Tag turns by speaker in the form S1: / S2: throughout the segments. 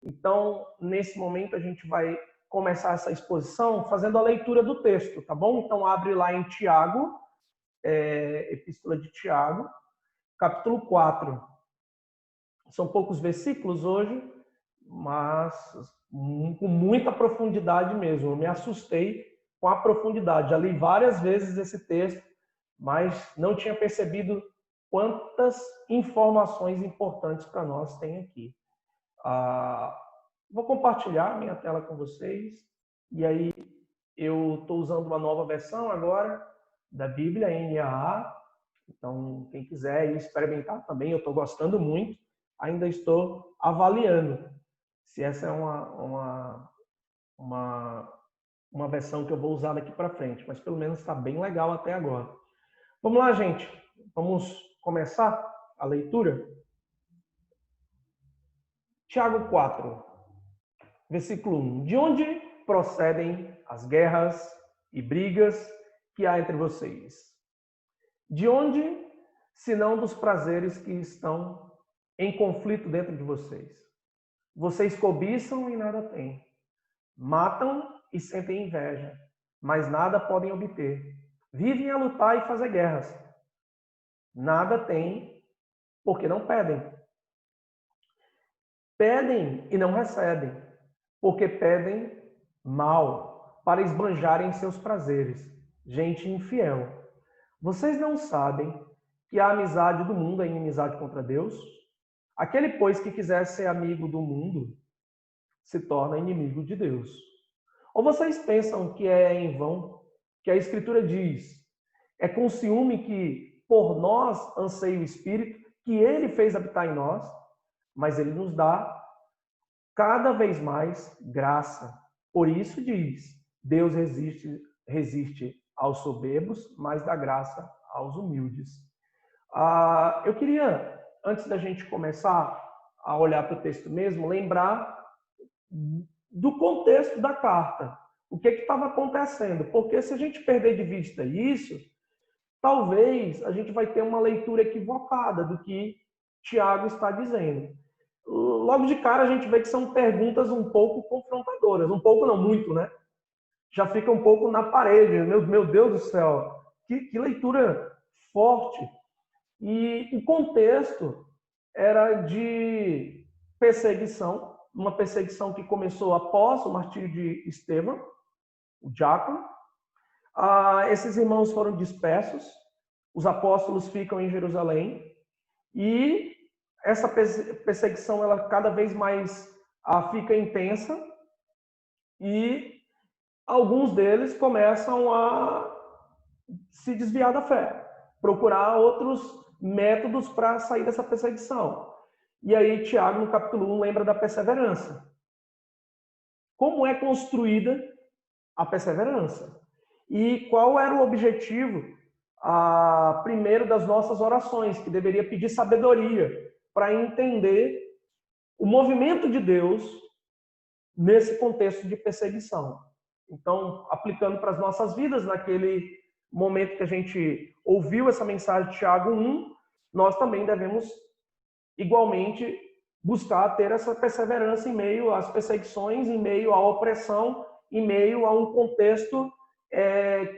S1: Então, nesse momento, a gente vai começar essa exposição fazendo a leitura do texto, tá bom? Então, abre lá em Tiago, Epístola de Tiago, capítulo 4. São poucos versículos hoje, mas com muita profundidade mesmo. Eu me assustei com a profundidade. Já li várias vezes esse texto, mas não tinha percebido quantas informações importantes para nós tem aqui. Vou compartilhar minha tela com vocês. E aí eu estou usando uma nova versão agora da Bíblia, NAA. Então, quem quiser experimentar também, eu estou gostando muito. Ainda estou avaliando se essa é uma versão que eu vou usar daqui para frente. Mas pelo menos está bem legal até agora. Vamos lá, gente. Vamos começar a leitura? Tiago 4, versículo 1. De onde procedem as guerras e brigas que há entre vocês? De onde, senão dos prazeres que estão em conflito dentro de vocês? Vocês cobiçam e nada têm. Matam e sentem inveja, mas nada podem obter. Vivem a lutar e fazer guerras. Nada têm, porque não pedem. Pedem e não recebem, porque pedem mal, para esbanjarem seus prazeres. Gente infiel. Vocês não sabem que a amizade do mundo é inimizade contra Deus? Aquele, pois, que quiser ser amigo do mundo, se torna inimigo de Deus. Ou vocês pensam que é em vão que a Escritura diz: é com ciúme que por nós anseia o Espírito, que ele fez habitar em nós, mas ele nos dá cada vez mais graça. Por isso diz: Deus resiste aos soberbos, mas dá graça aos humildes. Eu queria, antes da gente começar a olhar para o texto mesmo, lembrar do contexto da carta. O que estava acontecendo? Porque se a gente perder de vista isso, talvez a gente vai ter uma leitura equivocada do que Tiago está dizendo. Logo de cara a gente vê que são perguntas um pouco confrontadoras. Um pouco não, muito, né? Já fica um pouco na parede. Meu Deus do céu, que leitura forte. E o contexto era de perseguição, uma perseguição que começou após o martírio de Estevão, o diácono. Esses irmãos foram dispersos, os apóstolos ficam em Jerusalém, e essa perseguição ela cada vez mais fica intensa, e alguns deles começam a se desviar da fé, procurar outros métodos para sair dessa perseguição. E aí Tiago, no capítulo 1, lembra da perseverança. Como é construída a perseverança? E qual era o objetivo, primeiro, das nossas orações, que deveria pedir sabedoria para entender o movimento de Deus nesse contexto de perseguição. Então, aplicando para as nossas vidas, naquele momento que a gente ouviu essa mensagem de Tiago 1, nós também devemos, igualmente, buscar ter essa perseverança em meio às perseguições, em meio à opressão, em meio a um contexto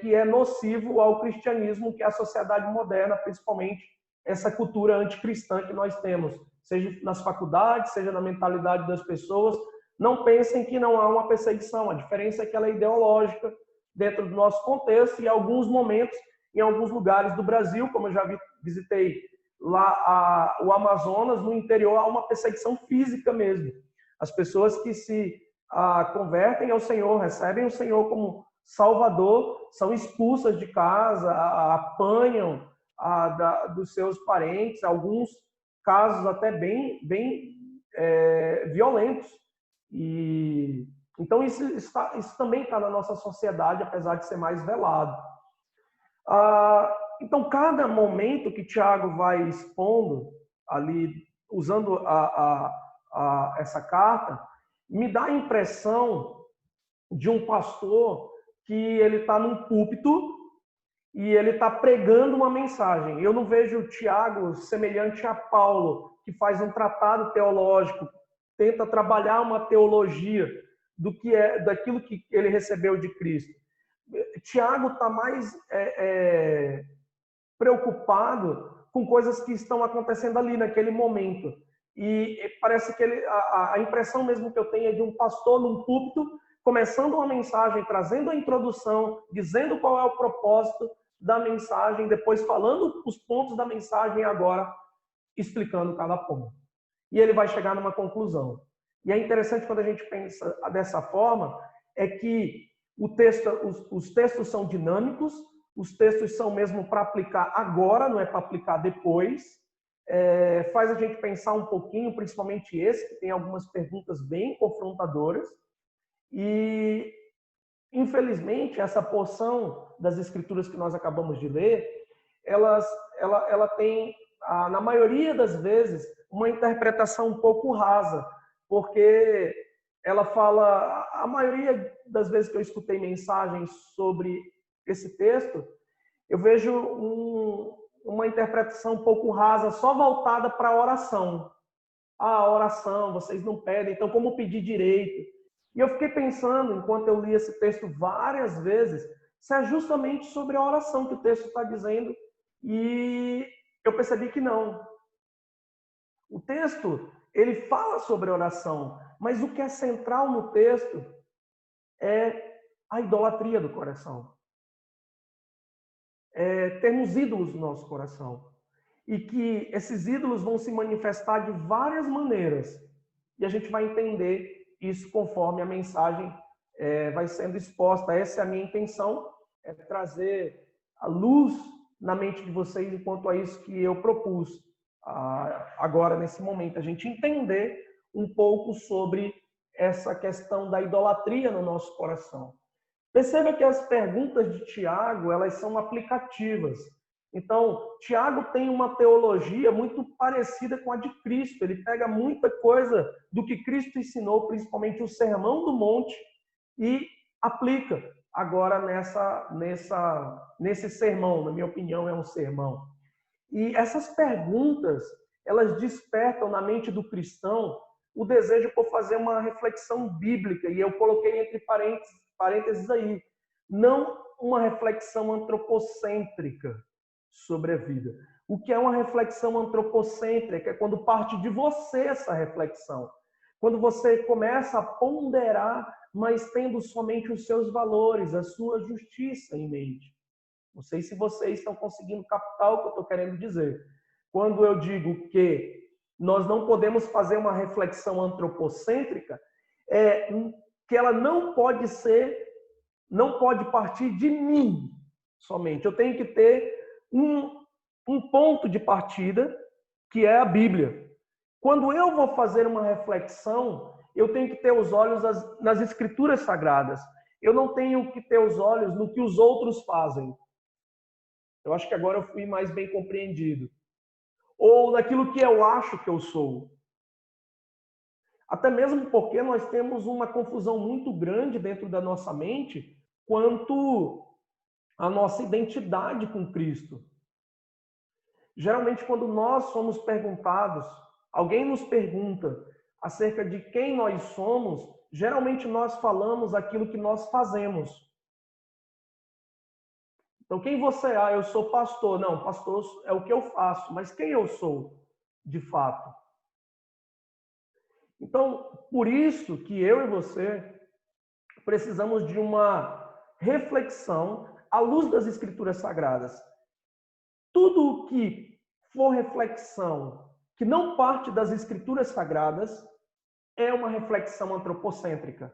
S1: que é nocivo ao cristianismo, que é a sociedade moderna, principalmente essa cultura anticristã que nós temos, seja nas faculdades, seja na mentalidade das pessoas. Não pensem que não há uma perseguição, a diferença é que ela é ideológica dentro do nosso contexto e em alguns momentos, em alguns lugares do Brasil, como eu já visitei lá o Amazonas, no interior, há uma perseguição física mesmo. As pessoas que se convertem ao Senhor, recebem o Senhor como Salvador, são expulsas de casa, apanham dos seus parentes, alguns casos até bem violentos. E então isso também está na nossa sociedade, apesar de ser mais velado. Então, cada momento que Tiago vai expondo ali, usando essa carta, me dá a impressão de um pastor que ele está num púlpito e ele está pregando uma mensagem. Eu não vejo Tiago semelhante a Paulo, que faz um tratado teológico tenta trabalhar uma teologia daquilo que ele recebeu de Cristo. Tiago está mais preocupado com coisas que estão acontecendo ali naquele momento. E parece que a impressão mesmo que eu tenho é de um pastor num púlpito, começando uma mensagem, trazendo a introdução, dizendo qual é o propósito da mensagem, depois falando os pontos da mensagem e agora explicando cada ponto. E ele vai chegar numa conclusão. E é interessante quando a gente pensa dessa forma, é que os textos são dinâmicos, os textos são mesmo para aplicar agora, não é para aplicar depois. Faz a gente pensar um pouquinho, principalmente esse, que tem algumas perguntas bem confrontadoras. E, infelizmente, essa porção das escrituras que nós acabamos de ler, ela tem, na maioria das vezes, uma interpretação um pouco rasa, porque ela fala, a maioria das vezes que eu escutei mensagens sobre esse texto, eu vejo uma interpretação um pouco rasa, só voltada para a oração. A oração, vocês não pedem, então como pedir direito? E eu fiquei pensando, enquanto eu li esse texto várias vezes, se é justamente sobre a oração que o texto está dizendo, e eu percebi que não. O texto, ele fala sobre oração, mas o que é central no texto é a idolatria do coração. Termos ídolos no nosso coração. E que esses ídolos vão se manifestar de várias maneiras. E a gente vai entender isso conforme a mensagem vai sendo exposta. Essa é a minha intenção, é trazer a luz na mente de vocês enquanto a isso que eu propus agora, nesse momento. A gente entender um pouco sobre essa questão da idolatria no nosso coração. Perceba que as perguntas de Tiago, elas são aplicativas. Então, Tiago tem uma teologia muito parecida com a de Cristo. Ele pega muita coisa do que Cristo ensinou, principalmente o Sermão do Monte, e aplica agora nesse sermão. Na minha opinião, é um sermão. E essas perguntas, elas despertam na mente do cristão o desejo por fazer uma reflexão bíblica. E eu coloquei entre parênteses aí, não uma reflexão antropocêntrica sobre a vida. O que é uma reflexão antropocêntrica? É quando parte de você essa reflexão. Quando você começa a ponderar, mas tendo somente os seus valores, a sua justiça em mente. Não sei se vocês estão conseguindo captar o que eu estou querendo dizer. Quando eu digo que nós não podemos fazer uma reflexão antropocêntrica, que ela não pode partir de mim somente. Eu tenho que ter um ponto de partida, que é a Bíblia. Quando eu vou fazer uma reflexão, eu tenho que ter os olhos nas Escrituras Sagradas. Eu não tenho que ter os olhos no que os outros fazem. Eu acho que agora eu fui mais bem compreendido. Ou naquilo que eu acho que eu sou. Até mesmo porque nós temos uma confusão muito grande dentro da nossa mente quanto à nossa identidade com Cristo. Geralmente, quando nós somos perguntados, alguém nos pergunta acerca de quem nós somos, geralmente nós falamos aquilo que nós fazemos. Então, quem você é? Eu sou pastor. Não, pastor é o que eu faço. Mas quem eu sou, de fato? Então, por isso que eu e você precisamos de uma reflexão à luz das Escrituras Sagradas. Tudo o que for reflexão que não parte das Escrituras Sagradas é uma reflexão antropocêntrica,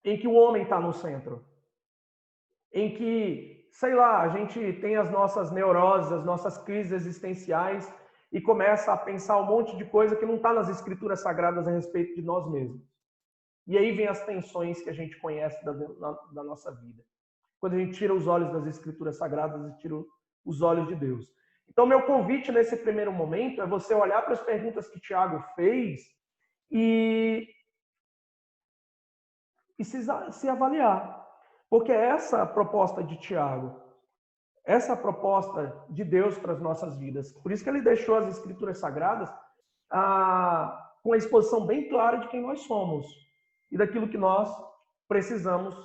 S1: em que o homem está no centro. Em que, sei lá, a gente tem as nossas neuroses, as nossas crises existenciais e começa a pensar um monte de coisa que não está nas Escrituras Sagradas a respeito de nós mesmos. E aí vem as tensões que a gente conhece da nossa vida. Quando a gente tira os olhos das Escrituras Sagradas e tira os olhos de Deus. Então, meu convite nesse primeiro momento é você olhar para as perguntas que Tiago fez e se avaliar. Porque essa é a proposta de Tiago. Essa é a proposta de Deus para as nossas vidas. Por isso que ele deixou as Escrituras Sagradas com a exposição bem clara de quem nós somos e daquilo que nós precisamos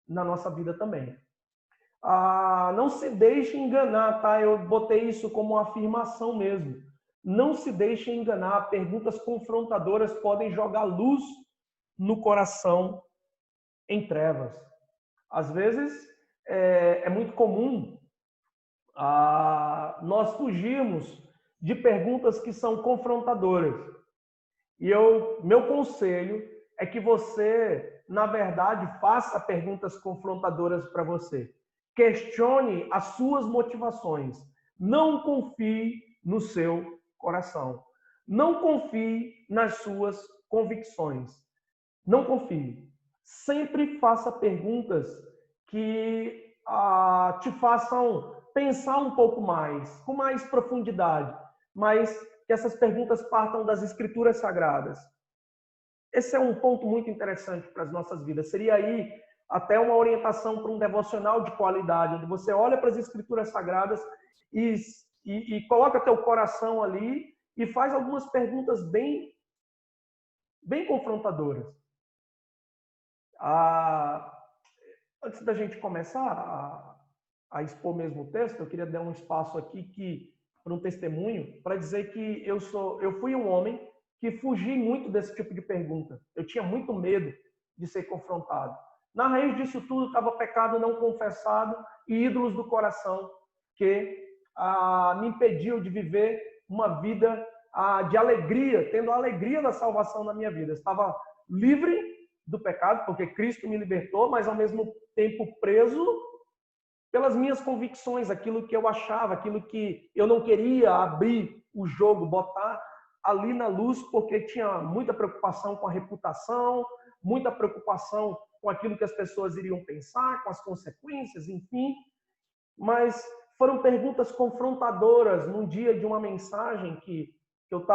S1: na nossa vida também. Não se deixe enganar, tá? Eu botei isso como uma afirmação mesmo. Não se deixe enganar. Perguntas confrontadoras podem jogar luz no coração em trevas. Às vezes, é muito comum nós fugirmos de perguntas que são confrontadoras. E meu conselho é que você, na verdade, faça perguntas confrontadoras para você. Questione as suas motivações. Não confie no seu coração. Não confie nas suas convicções. Não confie. Sempre faça perguntas que te façam pensar um pouco mais, com mais profundidade, mas que essas perguntas partam das Escrituras Sagradas. Esse é um ponto muito interessante para as nossas vidas. Seria aí até uma orientação para um devocional de qualidade, onde você olha para as Escrituras Sagradas e coloca teu coração ali e faz algumas perguntas bem confrontadoras. Antes da gente começar a expor mesmo o texto, eu queria dar um espaço aqui para um testemunho, para dizer que eu fui um homem que fugi muito desse tipo de pergunta. Eu tinha muito medo de ser confrontado. Na raiz disso tudo estava pecado não confessado e ídolos do coração que me impediam de viver uma vida de alegria, tendo a alegria da salvação na minha vida. Eu estava livre do pecado, porque Cristo me libertou, mas ao mesmo tempo preso pelas minhas convicções, aquilo que eu achava, aquilo que eu não queria abrir o jogo, botar ali na luz, porque tinha muita preocupação com a reputação, muita preocupação com aquilo que as pessoas iriam pensar, com as consequências, enfim. Mas foram perguntas confrontadoras num dia de uma mensagem que eu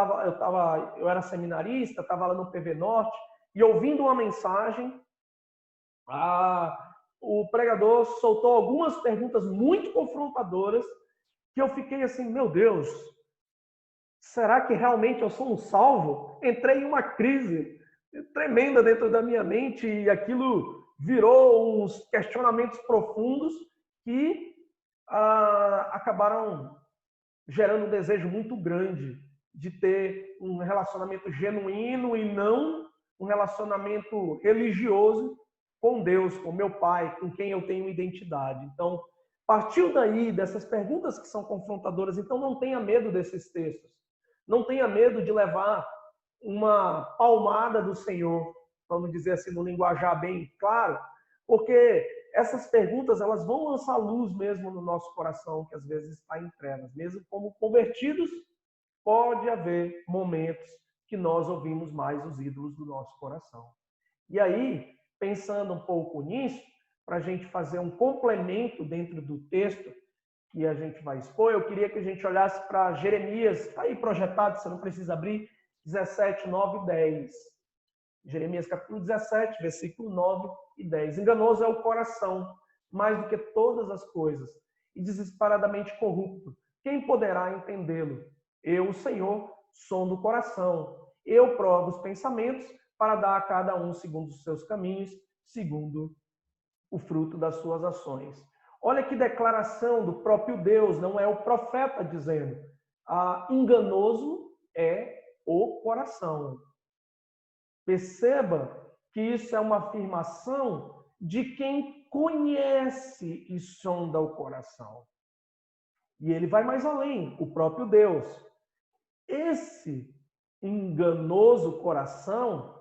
S1: era seminarista, estava lá no PV Norte, e ouvindo uma mensagem, o pregador soltou algumas perguntas muito confrontadoras que eu fiquei assim, meu Deus, será que realmente eu sou um salvo? Entrei em uma crise tremenda dentro da minha mente e aquilo virou uns questionamentos profundos que acabaram gerando um desejo muito grande de ter um relacionamento genuíno e não um relacionamento religioso com Deus, com meu Pai, com quem eu tenho identidade. Então, partiu daí, dessas perguntas que são confrontadoras, então não tenha medo desses textos. Não tenha medo de levar uma palmada do Senhor, vamos dizer assim, no linguajar bem claro, porque essas perguntas elas vão lançar luz mesmo no nosso coração, que às vezes está em trevas. Mesmo como convertidos, pode haver momentos que nós ouvimos mais os ídolos do nosso coração. E aí, pensando um pouco nisso, para a gente fazer um complemento dentro do texto que a gente vai expor, eu queria que a gente olhasse para Jeremias, está aí projetado, você não precisa abrir, 17, 9 e 10. Jeremias capítulo 17, versículo 9 e 10. Enganoso é o coração, mais do que todas as coisas, e desesperadamente corrupto. Quem poderá entendê-lo? Eu, o Senhor, sondo o coração. Eu provo os pensamentos para dar a cada um segundo os seus caminhos, segundo o fruto das suas ações. Olha que declaração do próprio Deus, não é o profeta dizendo. Enganoso é o coração. Perceba que isso é uma afirmação de quem conhece e sonda o coração. E ele vai mais além, o próprio Deus. Esse enganoso coração,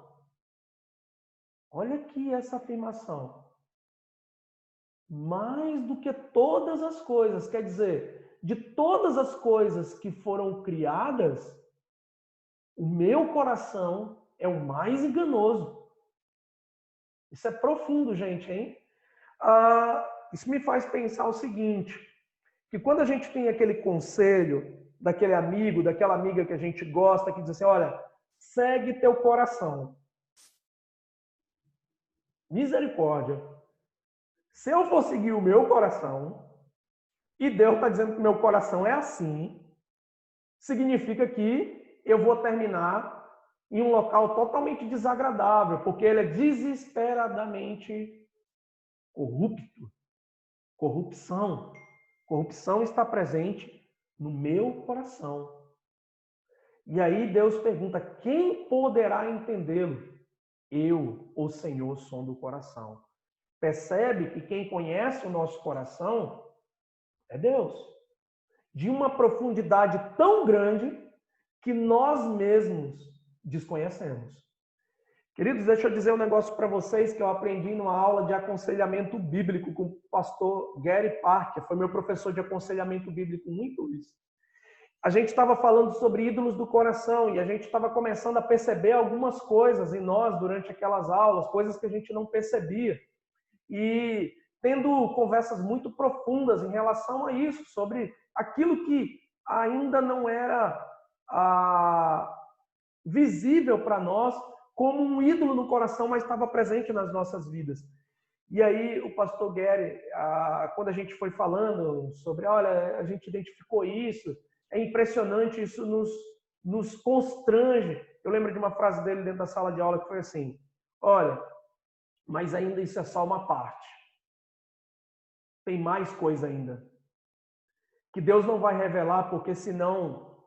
S1: olha aqui essa afirmação. Mais do que todas as coisas, quer dizer, de todas as coisas que foram criadas, o meu coração é o mais enganoso. Isso é profundo, gente, hein? Isso me faz pensar o seguinte, que quando a gente tem aquele conselho daquele amigo, daquela amiga que a gente gosta, que diz assim, olha, segue teu coração. Misericórdia. Se eu for seguir o meu coração, e Deus está dizendo que o meu coração é assim, significa que eu vou terminar em um local totalmente desagradável, porque ele é desesperadamente corrupto. Corrupção. Corrupção está presente no meu coração. E aí Deus pergunta: quem poderá entendê-lo? Eu, o Senhor, sondo o coração. Percebe que quem conhece o nosso coração é Deus. De uma profundidade tão grande que nós mesmos desconhecemos. Queridos, deixa eu dizer um negócio para vocês que eu aprendi numa aula de aconselhamento bíblico com o pastor Gary Parker. Foi meu professor de aconselhamento bíblico muito isso. A gente estava falando sobre ídolos do coração e a gente estava começando a perceber algumas coisas em nós durante aquelas aulas, coisas que a gente não percebia. E tendo conversas muito profundas em relação a isso, sobre aquilo que ainda não era visível para nós como um ídolo no coração, mas estava presente nas nossas vidas. E aí o pastor Gary, quando a gente foi falando sobre, olha, a gente identificou isso, é impressionante, isso nos constrange. Eu lembro de uma frase dele dentro da sala de aula que foi assim: olha, mas ainda isso é só uma parte. Tem mais coisa ainda. Que Deus não vai revelar, porque senão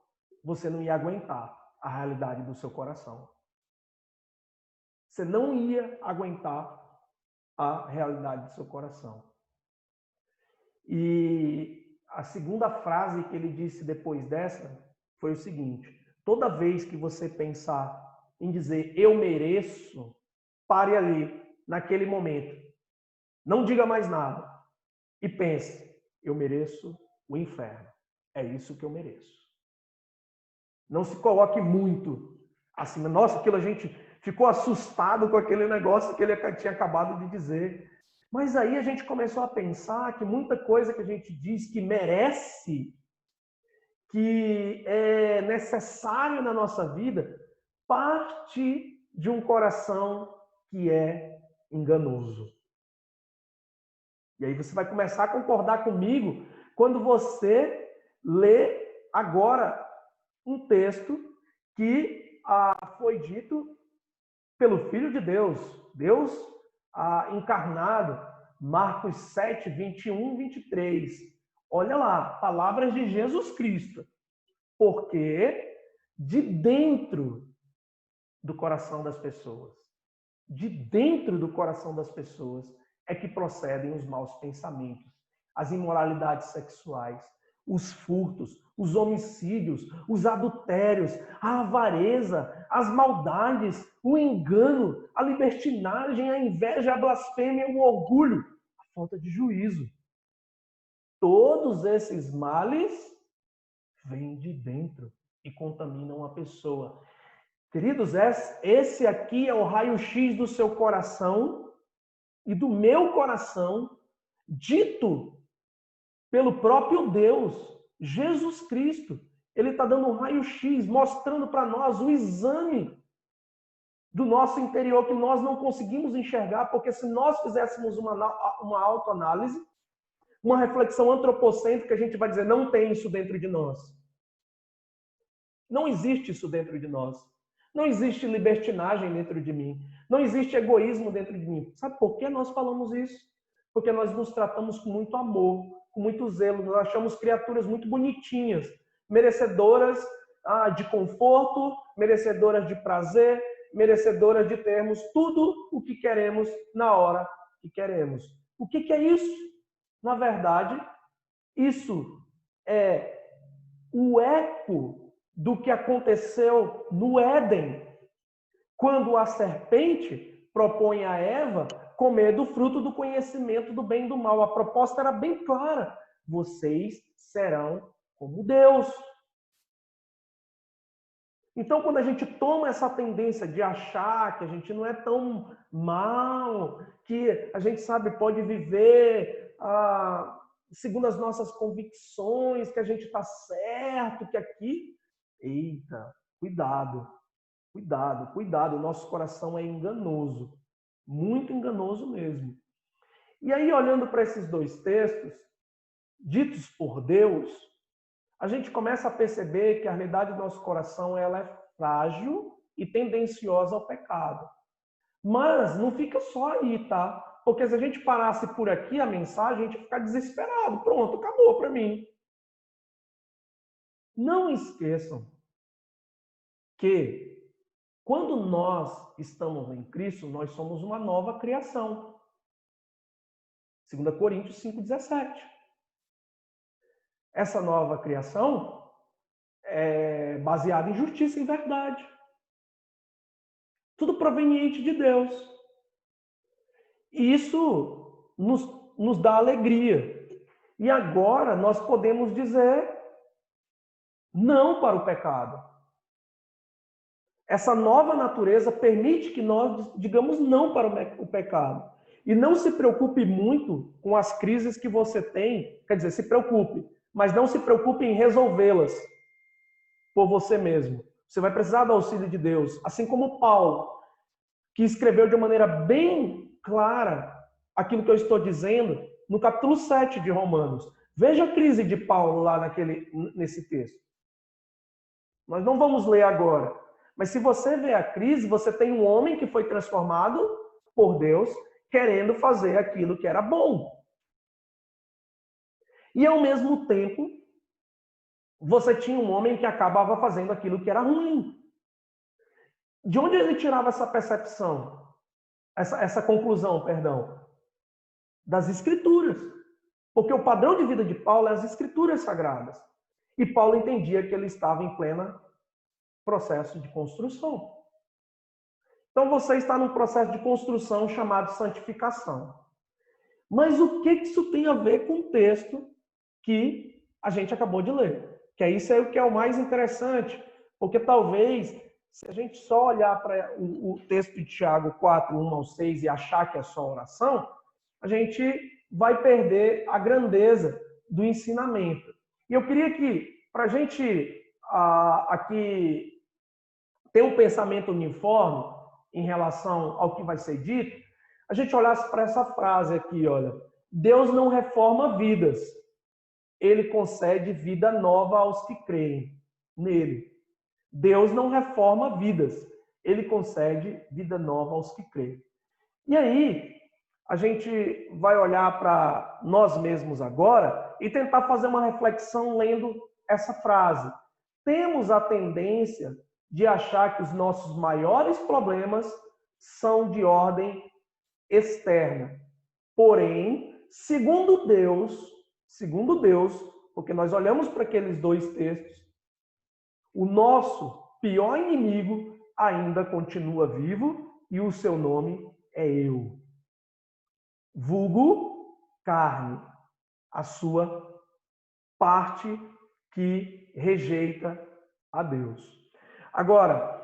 S1: você não ia aguentar a realidade do seu coração. Você não ia aguentar a realidade do seu coração. E a segunda frase que ele disse depois dessa foi o seguinte: toda vez que você pensar em dizer eu mereço, pare ali, naquele momento. Não diga mais nada. E pense, eu mereço o inferno. É isso que eu mereço. Não se coloque muito acima. Nossa, aquilo a gente ficou assustado com aquele negócio que ele tinha acabado de dizer. Mas aí a gente começou a pensar que muita coisa que a gente diz que merece, que é necessário na nossa vida, parte de um coração que é enganoso. E aí você vai começar a concordar comigo quando você lê agora um texto que foi dito pelo Filho de Deus, Deus encarnado, Marcos 7, 21, 23. Olha lá, palavras de Jesus Cristo. Porque de dentro do coração das pessoas, de dentro do coração das pessoas, é que procedem os maus pensamentos, as imoralidades sexuais, os furtos, os homicídios, os adultérios, a avareza, as maldades, o engano, a libertinagem, a inveja, a blasfêmia, o orgulho, a falta de juízo. Todos esses males vêm de dentro e contaminam a pessoa. Queridos, esse aqui é o raio-x do seu coração e do meu coração, dito pelo próprio Deus, Jesus Cristo. Ele está dando um raio-x, mostrando para nós o exame do nosso interior que nós não conseguimos enxergar, porque se nós fizéssemos uma autoanálise, uma reflexão antropocêntrica, a gente vai dizer, não tem isso dentro de nós. Não existe isso dentro de nós. Não existe libertinagem dentro de mim. Não existe egoísmo dentro de mim. Sabe por que nós falamos isso? Porque nós nos tratamos com muito amor, com muito zelo. Nós achamos criaturas muito bonitinhas, merecedoras de conforto, merecedoras de prazer, merecedoras de termos tudo o que queremos na hora que queremos. O que é isso? Na verdade, isso é o eco do que aconteceu no Éden, quando a serpente propõe a Eva comer do fruto do conhecimento do bem e do mal. A proposta era bem clara: vocês serão como Deus. Então, quando a gente toma essa tendência de achar que a gente não é tão mal, que a gente pode viver segundo as nossas convicções, que a gente está certo, que aqui... Eita, cuidado, cuidado, cuidado. O nosso coração é enganoso, muito enganoso mesmo. E aí, olhando para esses dois textos, ditos por Deus, a gente começa a perceber que a realidade do nosso coração ela é frágil e tendenciosa ao pecado. Mas não fica só aí, tá? Porque se a gente parasse por aqui a mensagem, a gente ia ficar desesperado. Pronto, acabou para mim. Não esqueçam que quando nós estamos em Cristo, nós somos uma nova criação. 2 Coríntios 5,17. Essa nova criação é baseada em justiça e verdade. Tudo proveniente de Deus. E isso nos dá alegria. E agora nós podemos dizer não para o pecado. Essa nova natureza permite que nós digamos não para o pecado. E não se preocupe muito com as crises que você tem. Quer dizer, se preocupe, mas não se preocupe em resolvê-las por você mesmo. Você vai precisar do auxílio de Deus. Assim como Paulo, que escreveu de maneira bem clara aquilo que eu estou dizendo no capítulo 7 de Romanos. Veja a crise de Paulo lá nesse texto. Nós não vamos ler agora. Mas se você vê a crise, você tem um homem que foi transformado por Deus, querendo fazer aquilo que era bom. E ao mesmo tempo, você tinha um homem que acabava fazendo aquilo que era ruim. De onde ele tirava essa percepção? Essa conclusão, perdão? Das Escrituras. Porque o padrão de vida de Paulo é as Escrituras Sagradas. E Paulo entendia que ele estava em pleno processo de construção. Então você está num processo de construção chamado santificação. Mas o que isso tem a ver com o texto que a gente acabou de ler? Que é isso aí o que é o mais interessante, porque talvez, se a gente só olhar para o texto de Tiago 4, 1 ao 6 e achar que é só oração, a gente vai perder a grandeza do ensinamento. E eu queria que, para a gente aqui ter um pensamento uniforme em relação ao que vai ser dito, a gente olhasse para essa frase aqui, olha. Deus não reforma vidas. Ele concede vida nova aos que creem nele. Deus não reforma vidas. Ele concede vida nova aos que creem. E aí, a gente vai olhar para nós mesmos agora e tentar fazer uma reflexão lendo essa frase. Temos a tendência de achar que os nossos maiores problemas são de ordem externa. Porém, segundo Deus, porque nós olhamos para aqueles dois textos, o nosso pior inimigo ainda continua vivo e o seu nome é eu. Vulgo carne, a sua parte que rejeita a Deus. Agora,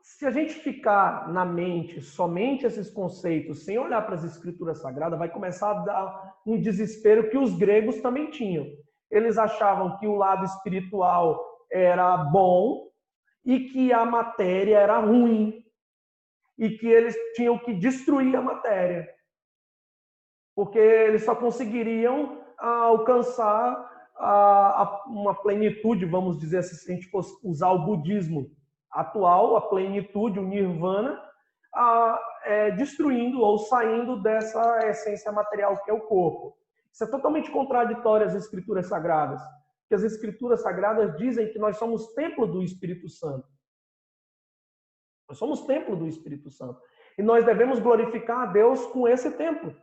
S1: se a gente ficar na mente somente esses conceitos, sem olhar para as Escrituras Sagradas, vai começar a dar um desespero que os gregos também tinham. Eles achavam que o lado espiritual era bom e que a matéria era ruim. E que eles tinham que destruir a matéria. Porque eles só conseguiriam alcançar uma plenitude, vamos dizer assim, se a gente fosse usar o budismo atual, a plenitude, o nirvana, destruindo ou saindo dessa essência material que é o corpo. Isso é totalmente contraditório às Escrituras Sagradas, porque as Escrituras Sagradas dizem que nós somos templo do Espírito Santo. Nós somos templo do Espírito Santo. E nós devemos glorificar a Deus com esse templo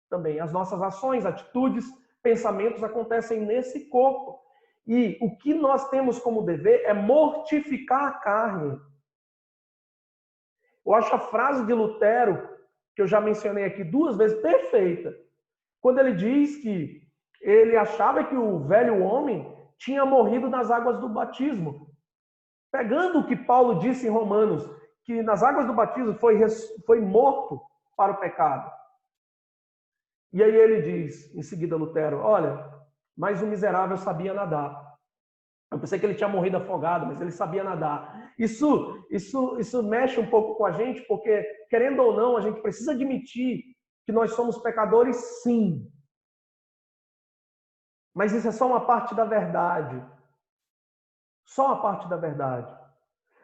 S1: também. As nossas ações, atitudes, pensamentos acontecem nesse corpo. E o que nós temos como dever é mortificar a carne. Eu acho a frase de Lutero, que eu já mencionei aqui 2 vezes, perfeita. Quando ele diz que ele achava que o velho homem tinha morrido nas águas do batismo. Pegando o que Paulo disse em Romanos, que nas águas do batismo foi morto para o pecado. E aí ele diz, em seguida, Lutero, olha, mas o miserável sabia nadar. Eu pensei que ele tinha morrido afogado, mas ele sabia nadar. Isso mexe um pouco com a gente, porque, querendo ou não, a gente precisa admitir que nós somos pecadores, sim. Mas isso é só uma parte da verdade. Só uma parte da verdade.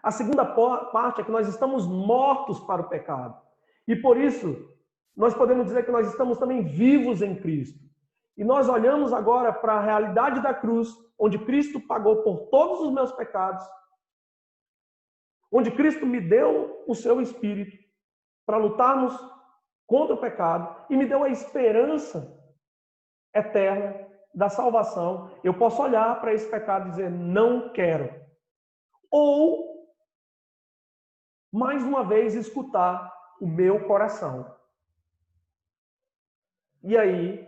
S1: A segunda parte é que nós estamos mortos para o pecado. E por isso, nós podemos dizer que nós estamos também vivos em Cristo. E nós olhamos agora para a realidade da cruz, onde Cristo pagou por todos os meus pecados, onde Cristo me deu o seu Espírito para lutarmos contra o pecado e me deu a esperança eterna da salvação. Eu posso olhar para esse pecado e dizer, não quero. Ou, mais uma vez, escutar o meu coração. E aí,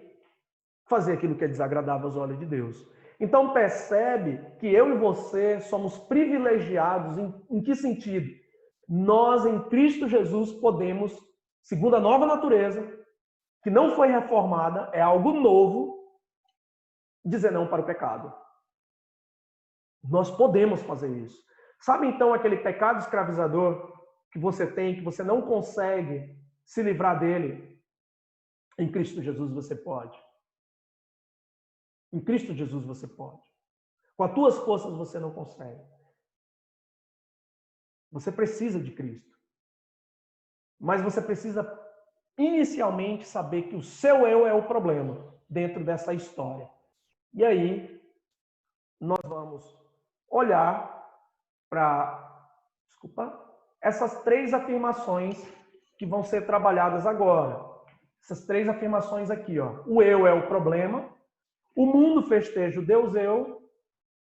S1: fazer aquilo que é desagradável aos olhos de Deus. Então, percebe que eu e você somos privilegiados em que sentido? Nós, em Cristo Jesus, podemos, segundo a nova natureza, que não foi reformada, é algo novo, dizer não para o pecado. Nós podemos fazer isso. Sabe, então, aquele pecado escravizador que você tem, que você não consegue se livrar dele? Em Cristo Jesus você pode. Em Cristo Jesus você pode. Com as tuas forças você não consegue. Você precisa de Cristo. Mas você precisa inicialmente saber que o seu eu é o problema dentro dessa história. E aí nós vamos olhar para, essas três afirmações que vão ser trabalhadas agora. Essas três afirmações aqui, ó. O eu é o problema. O mundo festeja o Deus eu.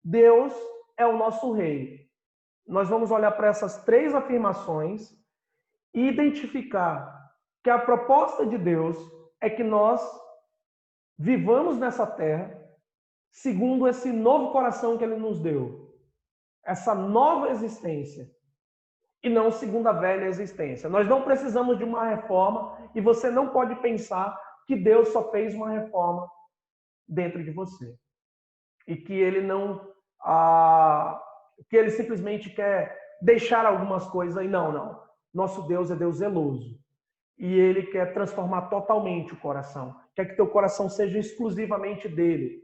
S1: Deus é o nosso rei. Nós vamos olhar para essas três afirmações e identificar que a proposta de Deus é que nós vivamos nessa terra segundo esse novo coração que Ele nos deu. Essa nova existência. E não segundo a velha existência. Nós não precisamos de uma reforma e você não pode pensar que Deus só fez uma reforma dentro de você. E que Ele não... que Ele simplesmente quer deixar algumas coisas aí. Não, não. Nosso Deus é Deus zeloso. E Ele quer transformar totalmente o coração. Quer que teu coração seja exclusivamente dele.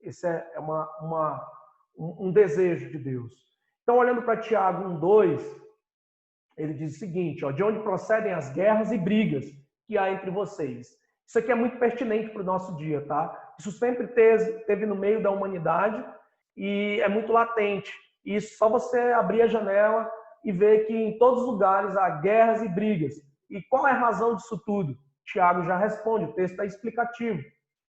S1: Esse é um desejo de Deus. Então, olhando para Tiago 1:2, ele diz o seguinte, ó, de onde procedem as guerras e brigas que há entre vocês. Isso aqui é muito pertinente para o nosso dia, tá? Isso sempre teve no meio da humanidade e é muito latente. E só você abrir a janela e ver que em todos os lugares há guerras e brigas. E qual é a razão disso tudo? Tiago já responde, o texto é explicativo.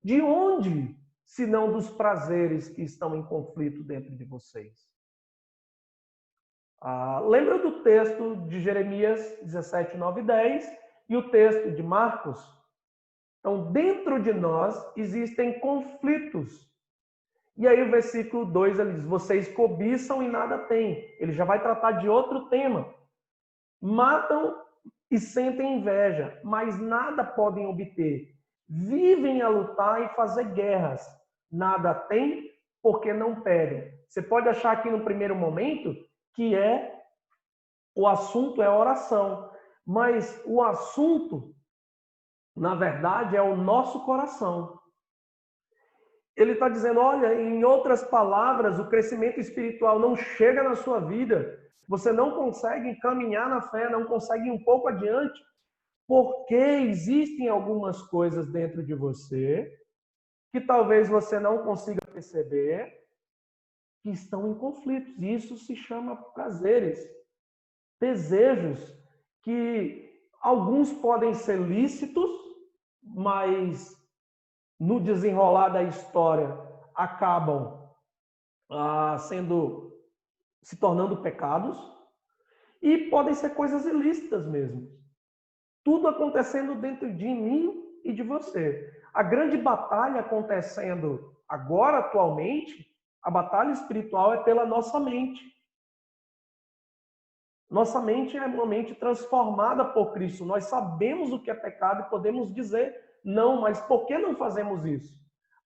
S1: De onde, se não dos prazeres que estão em conflito dentro de vocês? Lembra do texto de Jeremias 17, 9 e 10 e o texto de Marcos? Então, dentro de nós existem conflitos. E aí o versículo 2 ele diz, vocês cobiçam e nada têm. Ele já vai tratar de outro tema. Matam e sentem inveja, mas nada podem obter. Vivem a lutar e fazer guerras. Nada têm porque não pedem. Você pode achar aqui no primeiro momento que o assunto é oração. Mas o assunto, na verdade, é o nosso coração. Ele está dizendo, olha, em outras palavras, o crescimento espiritual não chega na sua vida, você não consegue caminhar na fé, não consegue ir um pouco adiante, porque existem algumas coisas dentro de você que talvez você não consiga perceber, que estão em conflitos. E isso se chama prazeres, desejos, que alguns podem ser lícitos, mas no desenrolar da história acabam se tornando pecados, e podem ser coisas ilícitas mesmo. Tudo acontecendo dentro de mim e de você. A grande batalha acontecendo agora, atualmente, a batalha espiritual é pela nossa mente. Nossa mente é uma mente transformada por Cristo. Nós sabemos o que é pecado e podemos dizer não, mas por que não fazemos isso?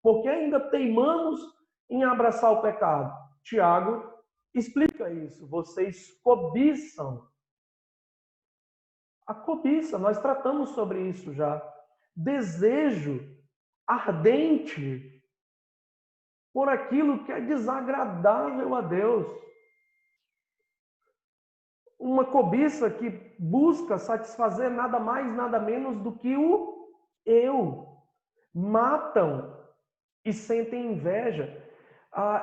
S1: Por que ainda teimamos em abraçar o pecado? Tiago explica isso. Vocês cobiçam. A cobiça, nós tratamos sobre isso já. Desejo ardente por aquilo que é desagradável a Deus. uma cobiça que busca satisfazer nada mais, nada menos do que o eu. Matam e sentem inveja.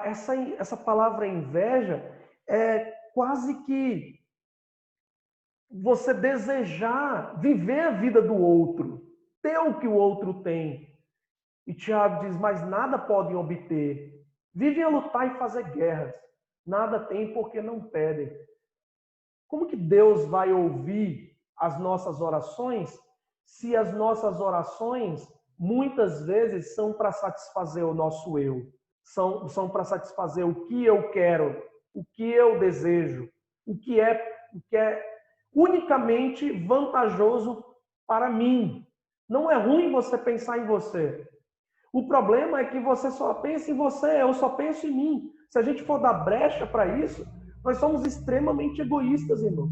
S1: Essa palavra inveja é quase que você desejar viver a vida do outro, ter o que o outro tem. E Tiago diz, mas nada podem obter. Vivem a lutar e fazer guerras. Nada têm porque não pedem. Como que Deus vai ouvir as nossas orações se as nossas orações muitas vezes são para satisfazer o nosso eu? São para satisfazer o que eu quero, o que eu desejo, o que é unicamente vantajoso para mim. Não é ruim você pensar em você. O problema é que você só pensa em você, eu só penso em mim. Se a gente for dar brecha para isso, nós somos extremamente egoístas, irmãos.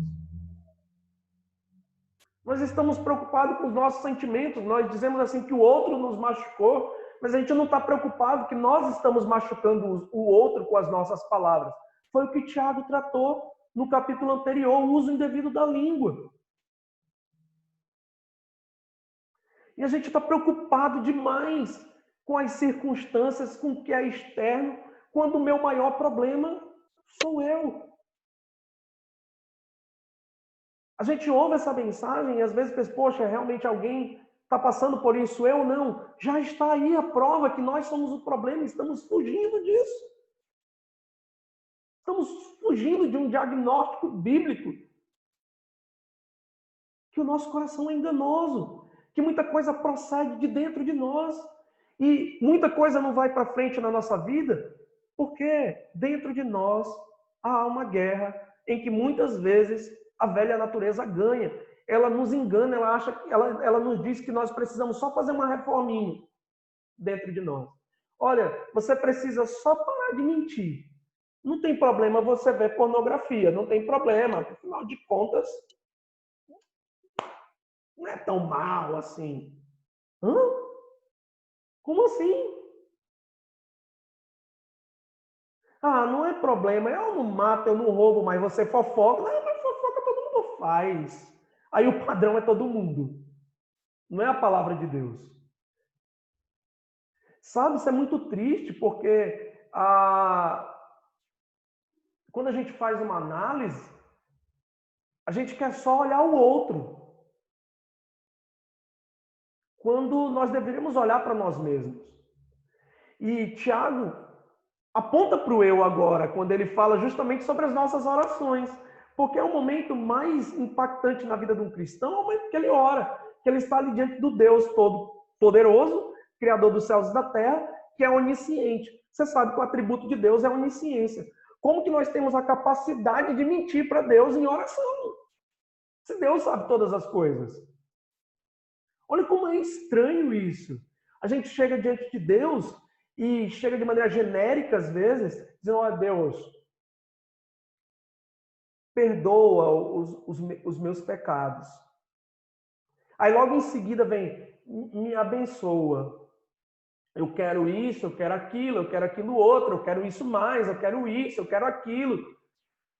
S1: Nós estamos preocupados com os nossos sentimentos, nós dizemos assim que o outro nos machucou, mas a gente não está preocupado que nós estamos machucando o outro com as nossas palavras. Foi o que Tiago tratou no capítulo anterior, o uso indevido da língua. E a gente está preocupado demais com as circunstâncias, com o que é externo, quando o meu maior problema sou eu. A gente ouve essa mensagem e às vezes pensa, poxa, realmente alguém está passando por isso, eu não. Já está aí a prova que nós somos o problema, estamos fugindo disso. Estamos fugindo de um diagnóstico bíblico. Que o nosso coração é enganoso, que muita coisa procede de dentro de nós. E muita coisa não vai para frente na nossa vida, porque dentro de nós há uma guerra em que muitas vezes a velha natureza ganha. Ela nos engana, ela nos diz que nós precisamos só fazer uma reforminha dentro de nós. Olha, você precisa só parar de mentir. Não tem problema você ver pornografia, não tem problema, afinal de contas, não é tão mal assim. Hã? Como assim? Ah, não é problema. Eu não mato, eu não roubo, mas você fofoca. Não, mas fofoca todo mundo faz. Aí o padrão é todo mundo. Não é a palavra de Deus. Sabe, isso é muito triste, porque quando a gente faz uma análise, a gente quer só olhar o outro. Quando nós deveríamos olhar para nós mesmos. E Tiago aponta para o eu agora, quando ele fala justamente sobre as nossas orações. Porque é o momento mais impactante na vida de um cristão, é o momento que ele ora, que ele está ali diante do Deus Todo-Poderoso, Criador dos céus e da terra, que é onisciente. Você sabe que o atributo de Deus é a onisciência. Como que nós temos a capacidade de mentir para Deus em oração? Se Deus sabe todas as coisas. Olha como é estranho isso. A gente chega diante de Deus e chega de maneira genérica, às vezes, dizendo, ó Deus, perdoa os meus pecados. Aí logo em seguida vem, me abençoa. Eu quero isso, eu quero aquilo outro, eu quero isso mais, eu quero isso, eu quero aquilo.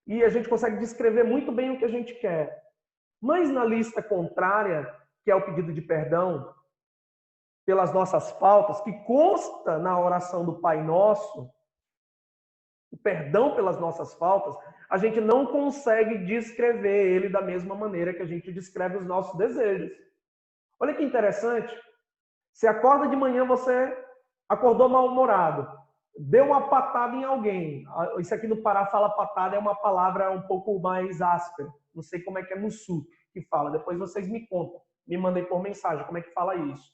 S1: E a gente consegue descrever muito bem o que a gente quer. Mas na lista contrária, que é o pedido de perdão pelas nossas faltas, que consta na oração do Pai Nosso, o perdão pelas nossas faltas, a gente não consegue descrever ele da mesma maneira que a gente descreve os nossos desejos. Olha que interessante. Você acorda de manhã, você acordou mal-humorado, deu uma patada em alguém. Isso aqui no Pará fala patada, é uma palavra um pouco mais áspera. Não sei como é que é no sul que fala. Depois vocês me contam, me mandem por mensagem como é que fala isso.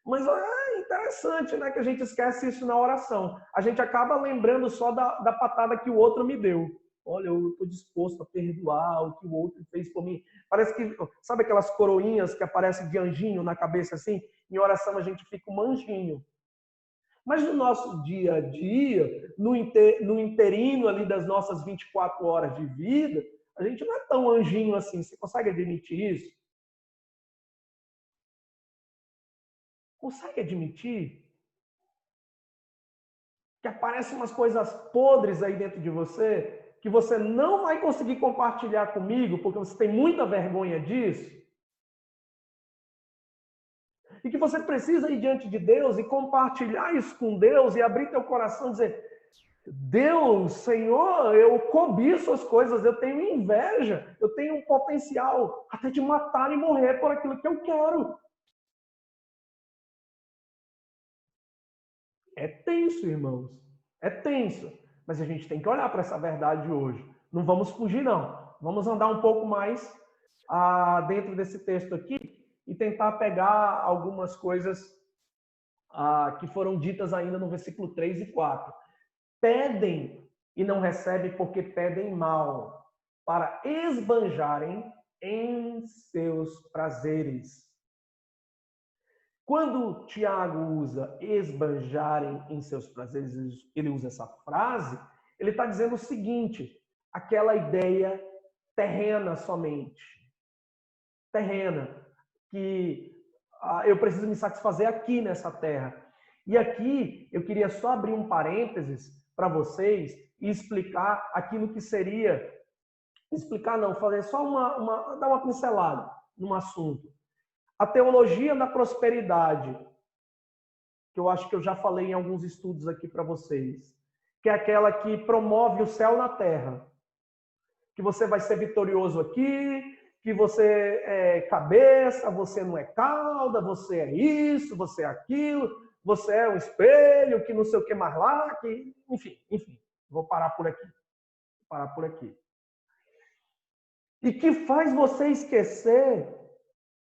S1: Mas é interessante, né, que a gente esquece isso na oração. A gente acaba lembrando só da patada que o outro me deu. Olha, eu estou disposto a perdoar o que o outro fez por mim. Parece que, sabe aquelas coroinhas que aparecem de anjinho na cabeça assim? Em oração a gente fica um anjinho. Mas no nosso dia a dia, no interino ali das nossas 24 horas de vida, a gente não é tão anjinho assim. Você consegue admitir isso? Consegue admitir que aparecem umas coisas podres aí dentro de você, que você não vai conseguir compartilhar comigo porque você tem muita vergonha disso, e que você precisa ir diante de Deus e compartilhar isso com Deus e abrir teu coração e dizer: Deus, Senhor, eu cobiço as coisas, eu tenho inveja, eu tenho um potencial até de matar e morrer por aquilo que eu quero. É tenso, irmãos. É tenso. Mas a gente tem que olhar para essa verdade hoje. Não vamos fugir, não. Vamos andar um pouco mais dentro desse texto aqui e tentar pegar algumas coisas que foram ditas ainda no versículo 3 e 4. Pedem e não recebem porque pedem mal, para esbanjarem em seus prazeres. Quando Tiago usa esbanjarem em seus prazeres, ele usa essa frase, ele está dizendo o seguinte: aquela ideia terrena somente. Terrena. Que eu preciso me satisfazer aqui nessa terra. E aqui eu queria só abrir um parênteses para vocês e explicar aquilo que seria. Explicar não, fazer só dar uma pincelada num assunto. A teologia da prosperidade, que eu acho que eu já falei em alguns estudos aqui para vocês, que é aquela que promove o céu na terra. Que você vai ser vitorioso aqui, que você é cabeça, você não é cauda, você é isso, você é aquilo, você é um espelho, que não sei o que mais lá, que enfim. Vou parar por aqui. E que faz você esquecer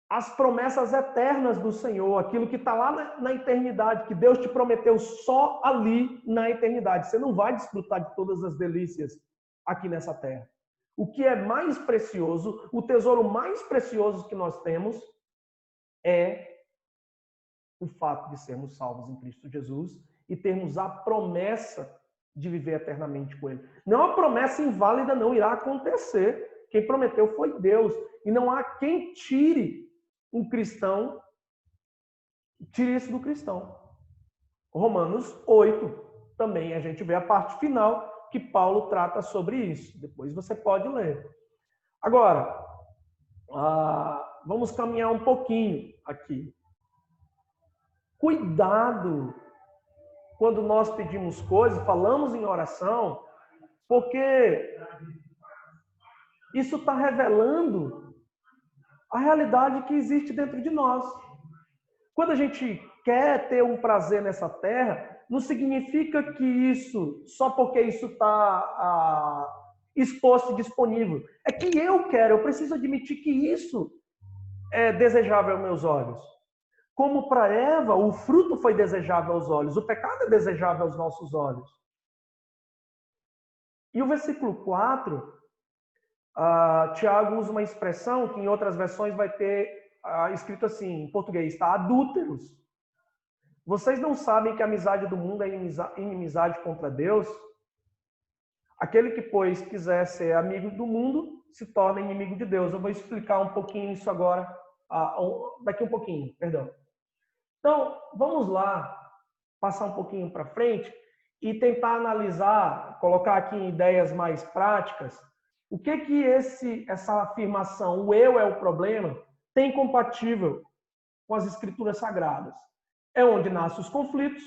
S1: as promessas eternas do Senhor, aquilo que está lá na eternidade, que Deus te prometeu só ali na eternidade. Você não vai desfrutar de todas as delícias aqui nessa terra. O que é mais precioso, o tesouro mais precioso que nós temos é o fato de sermos salvos em Cristo Jesus e termos a promessa de viver eternamente com Ele. Não é uma promessa inválida, não irá acontecer. Quem prometeu foi Deus. E não há quem tire um cristão, tire isso do cristão. Romanos 8, também a gente vê a parte final que Paulo trata sobre isso. Depois você pode ler. Agora, vamos caminhar um pouquinho aqui. Cuidado quando nós pedimos coisas, falamos em oração, porque isso está revelando a realidade que existe dentro de nós. Quando a gente quer ter um prazer nessa terra, não significa que isso, só porque isso está exposto e disponível. É que eu quero, eu preciso admitir que isso é desejável aos meus olhos. Como para Eva, o fruto foi desejável aos olhos, o pecado é desejável aos nossos olhos. E o versículo 4, Tiago usa uma expressão que em outras versões vai ter escrito assim, em português, tá? Adúlteros. Vocês não sabem que a amizade do mundo é inimizade contra Deus? Aquele que, pois, quiser ser amigo do mundo, se torna inimigo de Deus. Eu vou explicar um pouquinho isso agora, daqui um pouquinho, perdão. Então, vamos lá, passar um pouquinho para frente e tentar analisar, colocar aqui em ideias mais práticas, o que essa afirmação, o eu é o problema, tem compatível com as escrituras sagradas. É onde nascem os conflitos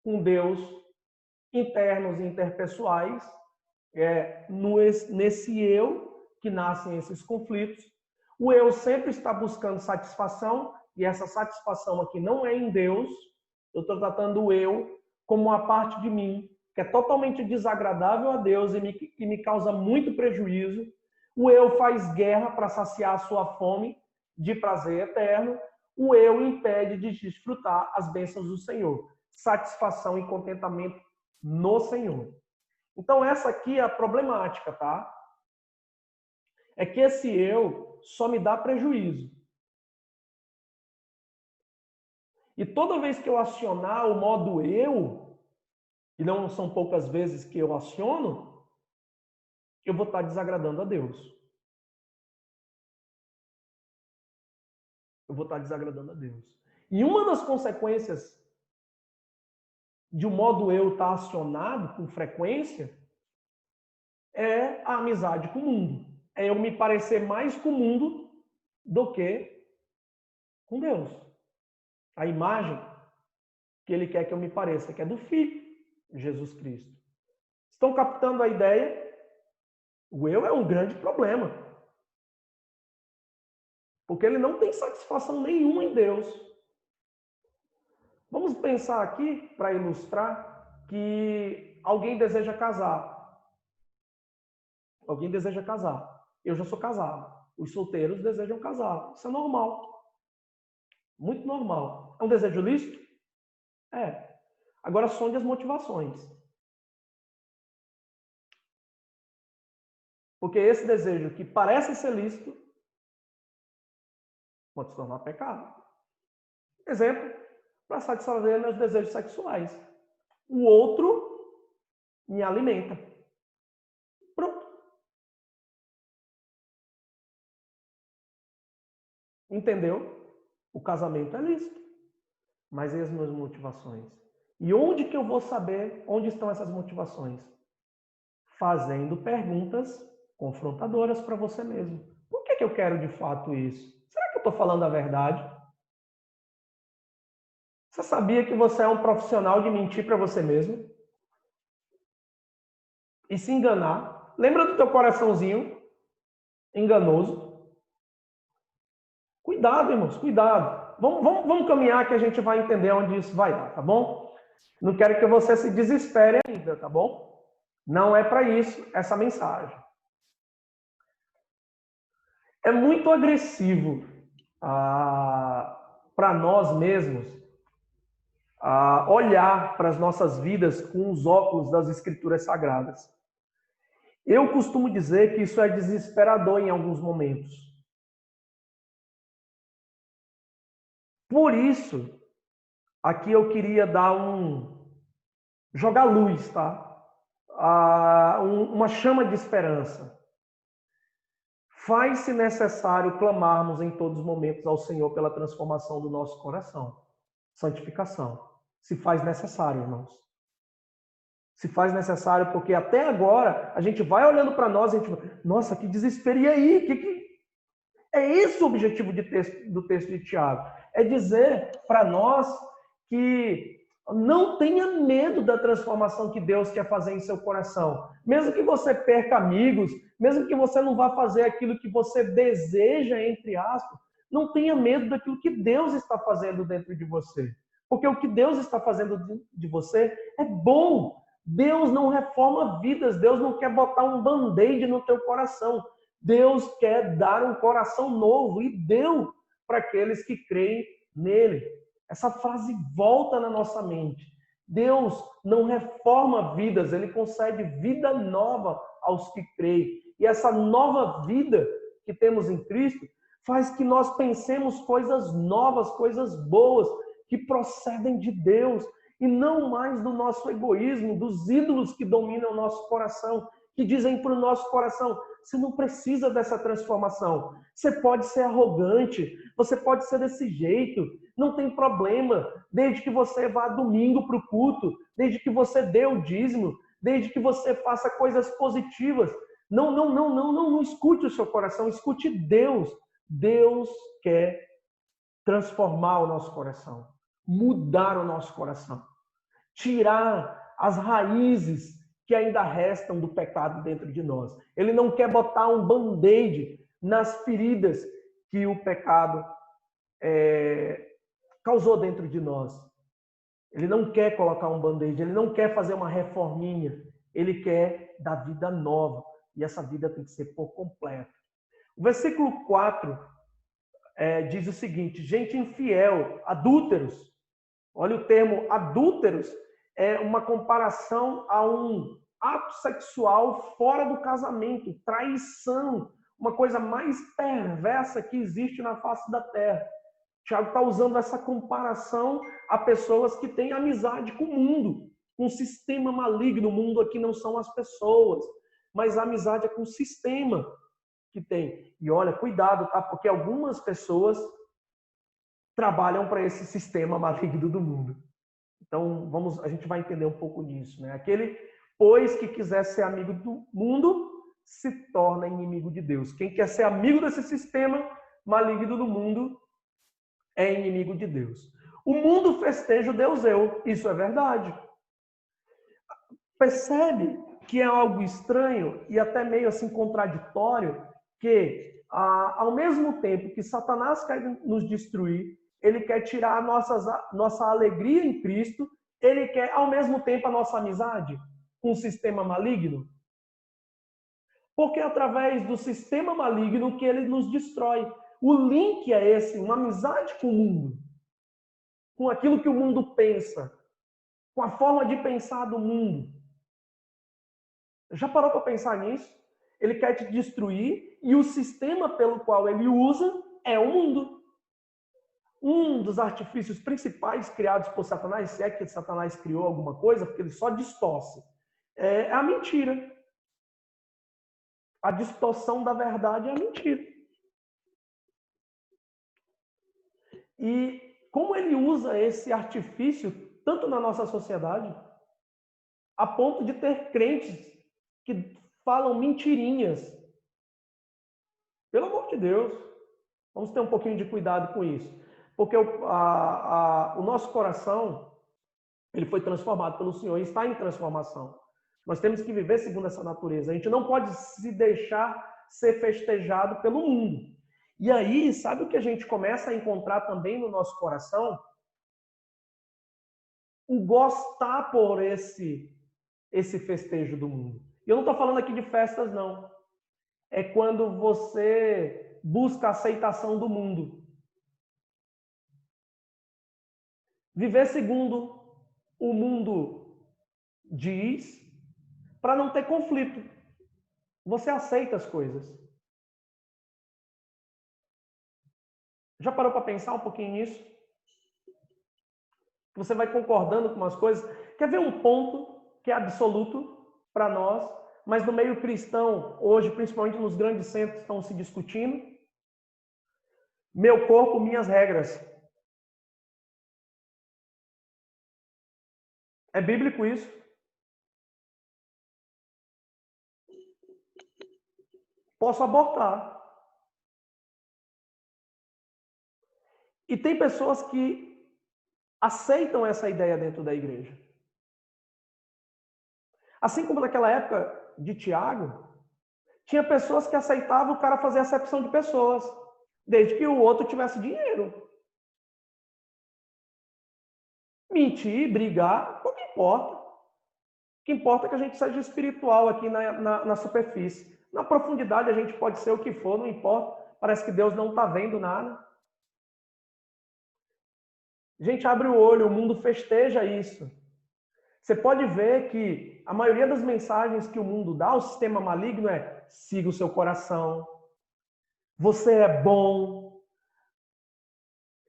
S1: com Deus, internos e interpessoais, nesse eu que nascem esses conflitos. O eu sempre está buscando satisfação, e essa satisfação aqui não é em Deus. Eu estou tratando o eu como uma parte de mim, que é totalmente desagradável a Deus e me causa muito prejuízo. O eu faz guerra para saciar a sua fome de prazer eterno. O eu impede de desfrutar as bênçãos do Senhor. Satisfação e contentamento no Senhor. Então, essa aqui é a problemática, tá? É que esse eu só me dá prejuízo. E toda vez que eu acionar o modo eu, e não são poucas vezes que eu aciono, eu vou estar desagradando a Deus. Eu vou estar desagradando a Deus. E uma das consequências de um modo eu estar acionado com frequência é a amizade com o mundo. É eu me parecer mais com o mundo do que com Deus. A imagem que ele quer que eu me pareça, que é do Filho, Jesus Cristo. Estão captando a ideia? O eu é um grande problema. Porque ele não tem satisfação nenhuma em Deus. Vamos pensar aqui, para ilustrar, que alguém deseja casar. Alguém deseja casar. Eu já sou casado. Os solteiros desejam casar. Isso é normal. Muito normal. É um desejo lícito? É. Agora sonde as motivações. Porque esse desejo que parece ser lícito pode se tornar pecado. Exemplo, para satisfazer meus desejos sexuais. O outro me alimenta. Pronto. Entendeu? O casamento é lícito. Mas e as minhas motivações? E onde que eu vou saber onde estão essas motivações? Fazendo perguntas confrontadoras para você mesmo. Por que eu quero de fato isso? Será que eu estou falando a verdade? Você sabia que você é um profissional de mentir para você mesmo? E se enganar? Lembra do teu coraçãozinho enganoso? Cuidado, irmãos, cuidado. Vamos caminhar que a gente vai entender onde isso vai dar, tá bom? Não quero que você se desespere ainda, tá bom? Não é para isso essa mensagem. É muito agressivo para nós mesmos olhar para as nossas vidas com os óculos das Escrituras Sagradas. Eu costumo dizer que isso é desesperador em alguns momentos. Por isso, aqui eu queria dar jogar luz, tá? Uma chama de esperança. Faz-se necessário clamarmos em todos os momentos ao Senhor pela transformação do nosso coração. Santificação. Se faz necessário, irmãos. Se faz necessário porque até agora a gente vai olhando para nós e a gente fala, nossa, que desespero, e aí? É esse o objetivo do texto de Tiago. É dizer para nós que não tenha medo da transformação que Deus quer fazer em seu coração. Mesmo que você perca amigos, mesmo que você não vá fazer aquilo que você deseja, entre aspas, não tenha medo daquilo que Deus está fazendo dentro de você. Porque o que Deus está fazendo de você é bom. Deus não reforma vidas, Deus não quer botar um band-aid no teu coração. Deus quer dar um coração novo e deu para aqueles que creem nele. Essa frase volta na nossa mente. Deus não reforma vidas, ele concede vida nova aos que creem. E essa nova vida que temos em Cristo faz que nós pensemos coisas novas, coisas boas, que procedem de Deus e não mais do nosso egoísmo, dos ídolos que dominam o nosso coração, que dizem para o nosso coração, você não precisa dessa transformação. Você pode ser arrogante, você pode ser desse jeito, não tem problema, desde que você vá domingo para o culto, desde que você dê o dízimo, desde que você faça coisas positivas. Não escute o seu coração, escute Deus. Deus quer transformar o nosso coração, mudar o nosso coração, tirar as raízes que ainda restam do pecado dentro de nós. Ele não quer botar um band-aid nas feridas que o pecado causou dentro de nós. Ele não quer colocar um band-aid, ele não quer fazer uma reforminha, ele quer dar vida nova. E essa vida tem que ser por completo. O versículo 4 diz o seguinte, gente infiel, adúlteros. Olha o termo adúlteros, é uma comparação a um ato sexual fora do casamento, traição, uma coisa mais perversa que existe na face da terra. Tiago está usando essa comparação a pessoas que têm amizade com o mundo, com um sistema maligno. O mundo aqui não são as pessoas, mas a amizade é com o sistema que tem. E olha, cuidado, tá? Porque algumas pessoas trabalham para esse sistema maligno do mundo. Então, a gente vai entender um pouco nisso, né? Pois que quiser ser amigo do mundo, se torna inimigo de Deus. Quem quer ser amigo desse sistema maligno do mundo é inimigo de Deus. O mundo festeja o Deus eu, isso é verdade. Percebe que é algo estranho e até meio assim contraditório que, ao mesmo tempo que Satanás quer nos destruir, ele quer tirar a nossa alegria em Cristo, ele quer ao mesmo tempo a nossa amizade com o sistema maligno. Porque é através do sistema maligno que ele nos destrói. O link é esse, uma amizade com o mundo, com aquilo que o mundo pensa, com a forma de pensar do mundo. Já parou para pensar nisso? Ele quer te destruir e o sistema pelo qual ele usa é o mundo. Um dos artifícios principais criados por Satanás, se é que Satanás criou alguma coisa, porque ele só distorce, é a mentira. A distorção da verdade é a mentira. E como ele usa esse artifício tanto na nossa sociedade, a ponto de ter crentes que falam mentirinhas. Pelo amor de Deus, vamos ter um pouquinho de cuidado com isso. Porque o nosso coração, ele foi transformado pelo Senhor e está em transformação. Nós temos que viver segundo essa natureza. A gente não pode se deixar ser festejado pelo mundo. E aí, sabe o que a gente começa a encontrar também no nosso coração? O gostar por esse festejo do mundo. E eu não estou falando aqui de festas, não. É quando você busca a aceitação do mundo. Viver segundo o mundo diz, para não ter conflito. Você aceita as coisas. Já parou para pensar um pouquinho nisso? Você vai concordando com umas coisas. Quer ver um ponto que é absoluto para nós, mas no meio cristão, hoje, principalmente nos grandes centros, estão se discutindo? Meu corpo, minhas regras. É bíblico isso? Posso abortar. E tem pessoas que aceitam essa ideia dentro da igreja. Assim como naquela época de Tiago, tinha pessoas que aceitavam o cara fazer acepção de pessoas, desde que o outro tivesse dinheiro. Mentir, brigar, pouco importa. O que importa é que a gente seja espiritual aqui na superfície. Na profundidade a gente pode ser o que for, não importa. Parece que Deus não está vendo nada. A gente abre o olho, o mundo festeja isso. Você pode ver que a maioria das mensagens que o mundo dá, o sistema maligno é: siga o seu coração, você é bom.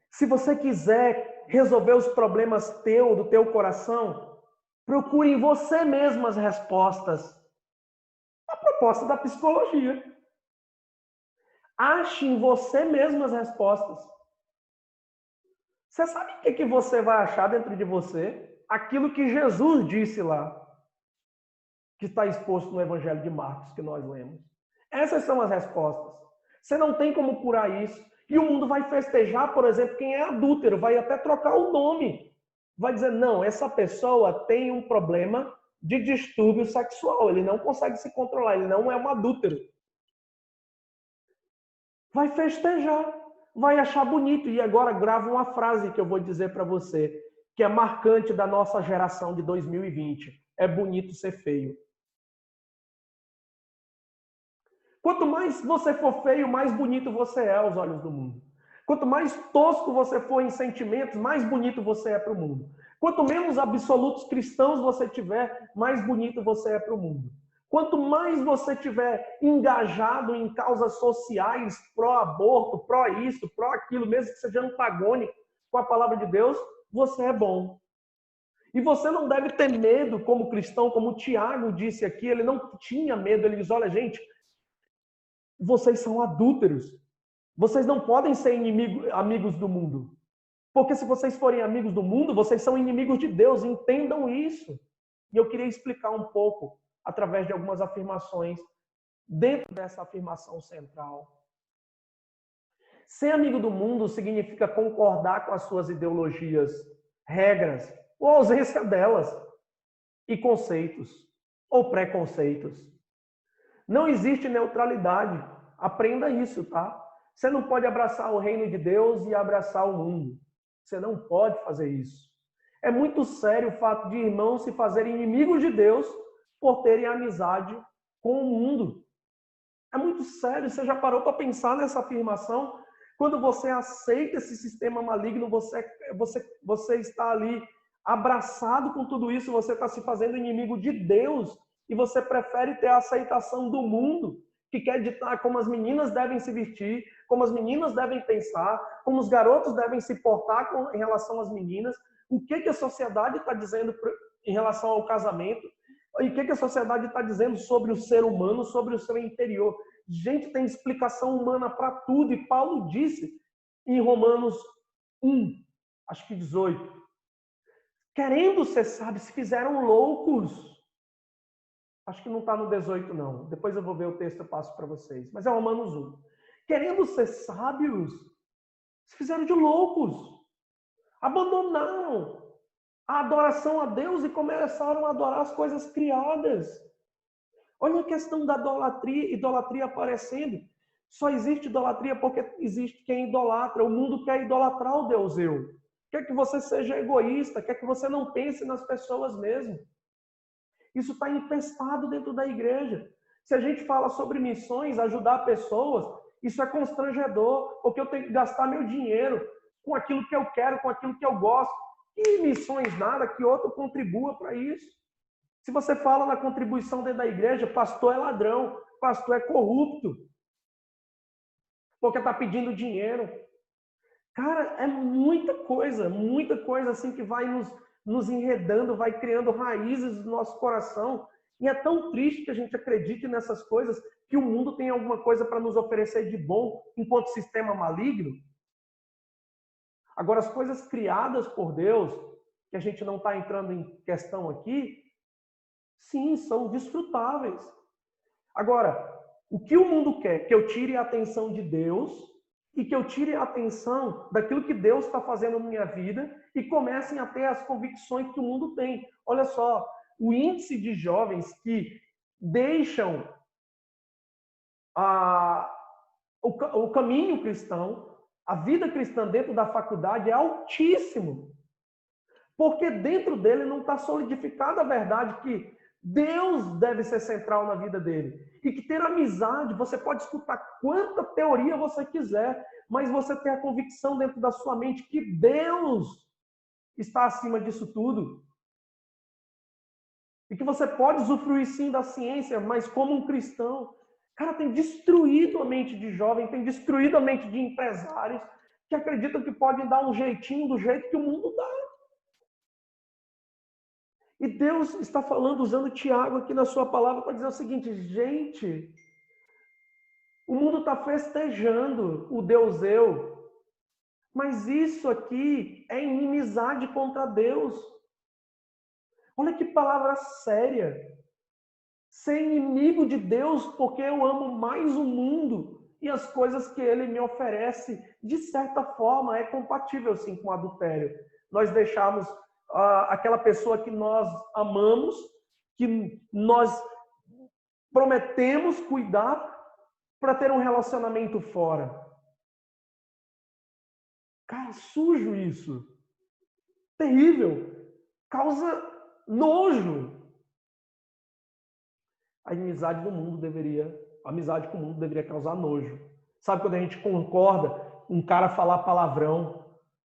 S1: Se você quiser resolver os problemas do teu coração, procure em você mesmo as respostas. A proposta da psicologia. Ache em você mesmo as respostas. Você sabe o que você vai achar dentro de você? Aquilo que Jesus disse lá, que está exposto no Evangelho de Marcos, que nós lemos. Essas são as respostas. Você não tem como curar isso. E o mundo vai festejar, por exemplo, quem é adúltero, vai até trocar o nome. Vai dizer, não, essa pessoa tem um problema de distúrbio sexual, ele não consegue se controlar, ele não é um adúltero. Vai festejar, vai achar bonito. E agora grava uma frase que eu vou dizer para você, que é marcante da nossa geração de 2020. É bonito ser feio. Quanto mais você for feio, mais bonito você é aos olhos do mundo. Quanto mais tosco você for em sentimentos, mais bonito você é para o mundo. Quanto menos absolutos cristãos você tiver, mais bonito você é para o mundo. Quanto mais você tiver engajado em causas sociais, pró-aborto, pró-isso, pró-aquilo, mesmo que seja antagônico com a palavra de Deus, você é bom. E você não deve ter medo como cristão, como o Tiago disse aqui, ele não tinha medo, ele diz, olha gente, vocês são adúlteros. Vocês não podem ser amigos do mundo. Porque se vocês forem amigos do mundo, vocês são inimigos de Deus. Entendam isso. E eu queria explicar um pouco, através de algumas afirmações, dentro dessa afirmação central. Ser amigo do mundo significa concordar com as suas ideologias, regras, ou ausência delas, e conceitos, ou preconceitos. Não existe neutralidade. Aprenda isso, tá? Você não pode abraçar o reino de Deus e abraçar o mundo. Você não pode fazer isso. É muito sério o fato de irmãos se fazerem inimigos de Deus por terem amizade com o mundo. É muito sério. Você já parou para pensar nessa afirmação? Quando você aceita esse sistema maligno, você está ali abraçado com tudo isso, você está se fazendo inimigo de Deus e você prefere ter a aceitação do mundo, que quer ditar como as meninas devem se vestir, como as meninas devem pensar, como os garotos devem se portar em relação às meninas, o que a sociedade está dizendo em relação ao casamento, e o que a sociedade está dizendo sobre o ser humano, sobre o seu interior. Gente, tem explicação humana para tudo, e Paulo disse em Romanos 1, acho que 18, querendo ser sábios, se fizeram loucos. Acho que não está no 18, não. Depois eu vou ver o texto e passo para vocês. Mas é Romanos 1. Querendo ser sábios, se fizeram de loucos. Abandonaram a adoração a Deus e começaram a adorar as coisas criadas. Olha a questão da idolatria aparecendo. Só existe idolatria porque existe quem idolatra. O mundo quer idolatrar o Deus eu. Quer que você seja egoísta, quer que você não pense nas pessoas mesmo. Isso está infestado dentro da igreja. Se a gente fala sobre missões, ajudar pessoas, isso é constrangedor, porque eu tenho que gastar meu dinheiro com aquilo que eu quero, com aquilo que eu gosto. E missões nada, que outro contribua para isso. Se você fala na contribuição dentro da igreja, pastor é ladrão, pastor é corrupto, porque está pedindo dinheiro. Cara, é muita coisa assim que vai nos enredando, vai criando raízes no nosso coração. E é tão triste que a gente acredite nessas coisas, que o mundo tem alguma coisa para nos oferecer de bom enquanto sistema maligno. Agora, as coisas criadas por Deus, que a gente não está entrando em questão aqui, sim, são desfrutáveis. Agora, o que o mundo quer? Que eu tire a atenção de Deus e que eu tire a atenção daquilo que Deus está fazendo na minha vida e comecem a ter as convicções que o mundo tem. Olha só, o índice de jovens que deixam o caminho cristão, a vida cristã dentro da faculdade é altíssimo. Porque dentro dele não está solidificada a verdade que Deus deve ser central na vida dele. E que ter amizade, você pode escutar quanta teoria você quiser, mas você tem a convicção dentro da sua mente que Deus está acima disso tudo. E que você pode usufruir sim da ciência, mas como um cristão. Cara, tem destruído a mente de jovem, tem destruído a mente de empresários que acreditam que podem dar um jeitinho do jeito que o mundo dá. E Deus está falando, usando Tiago aqui na sua palavra, para dizer o seguinte: gente, o mundo está festejando o Deus eu, mas isso aqui é inimizade contra Deus. Olha que palavra séria. Ser inimigo de Deus porque eu amo mais o mundo e as coisas que ele me oferece, de certa forma, é compatível sim com o adultério. Nós deixamos aquela pessoa que nós amamos, que nós prometemos cuidar, para ter um relacionamento fora. Cara, sujo isso. Terrível. Causa nojo. A amizade com o mundo deveria causar nojo. Sabe quando a gente concorda um cara falar palavrão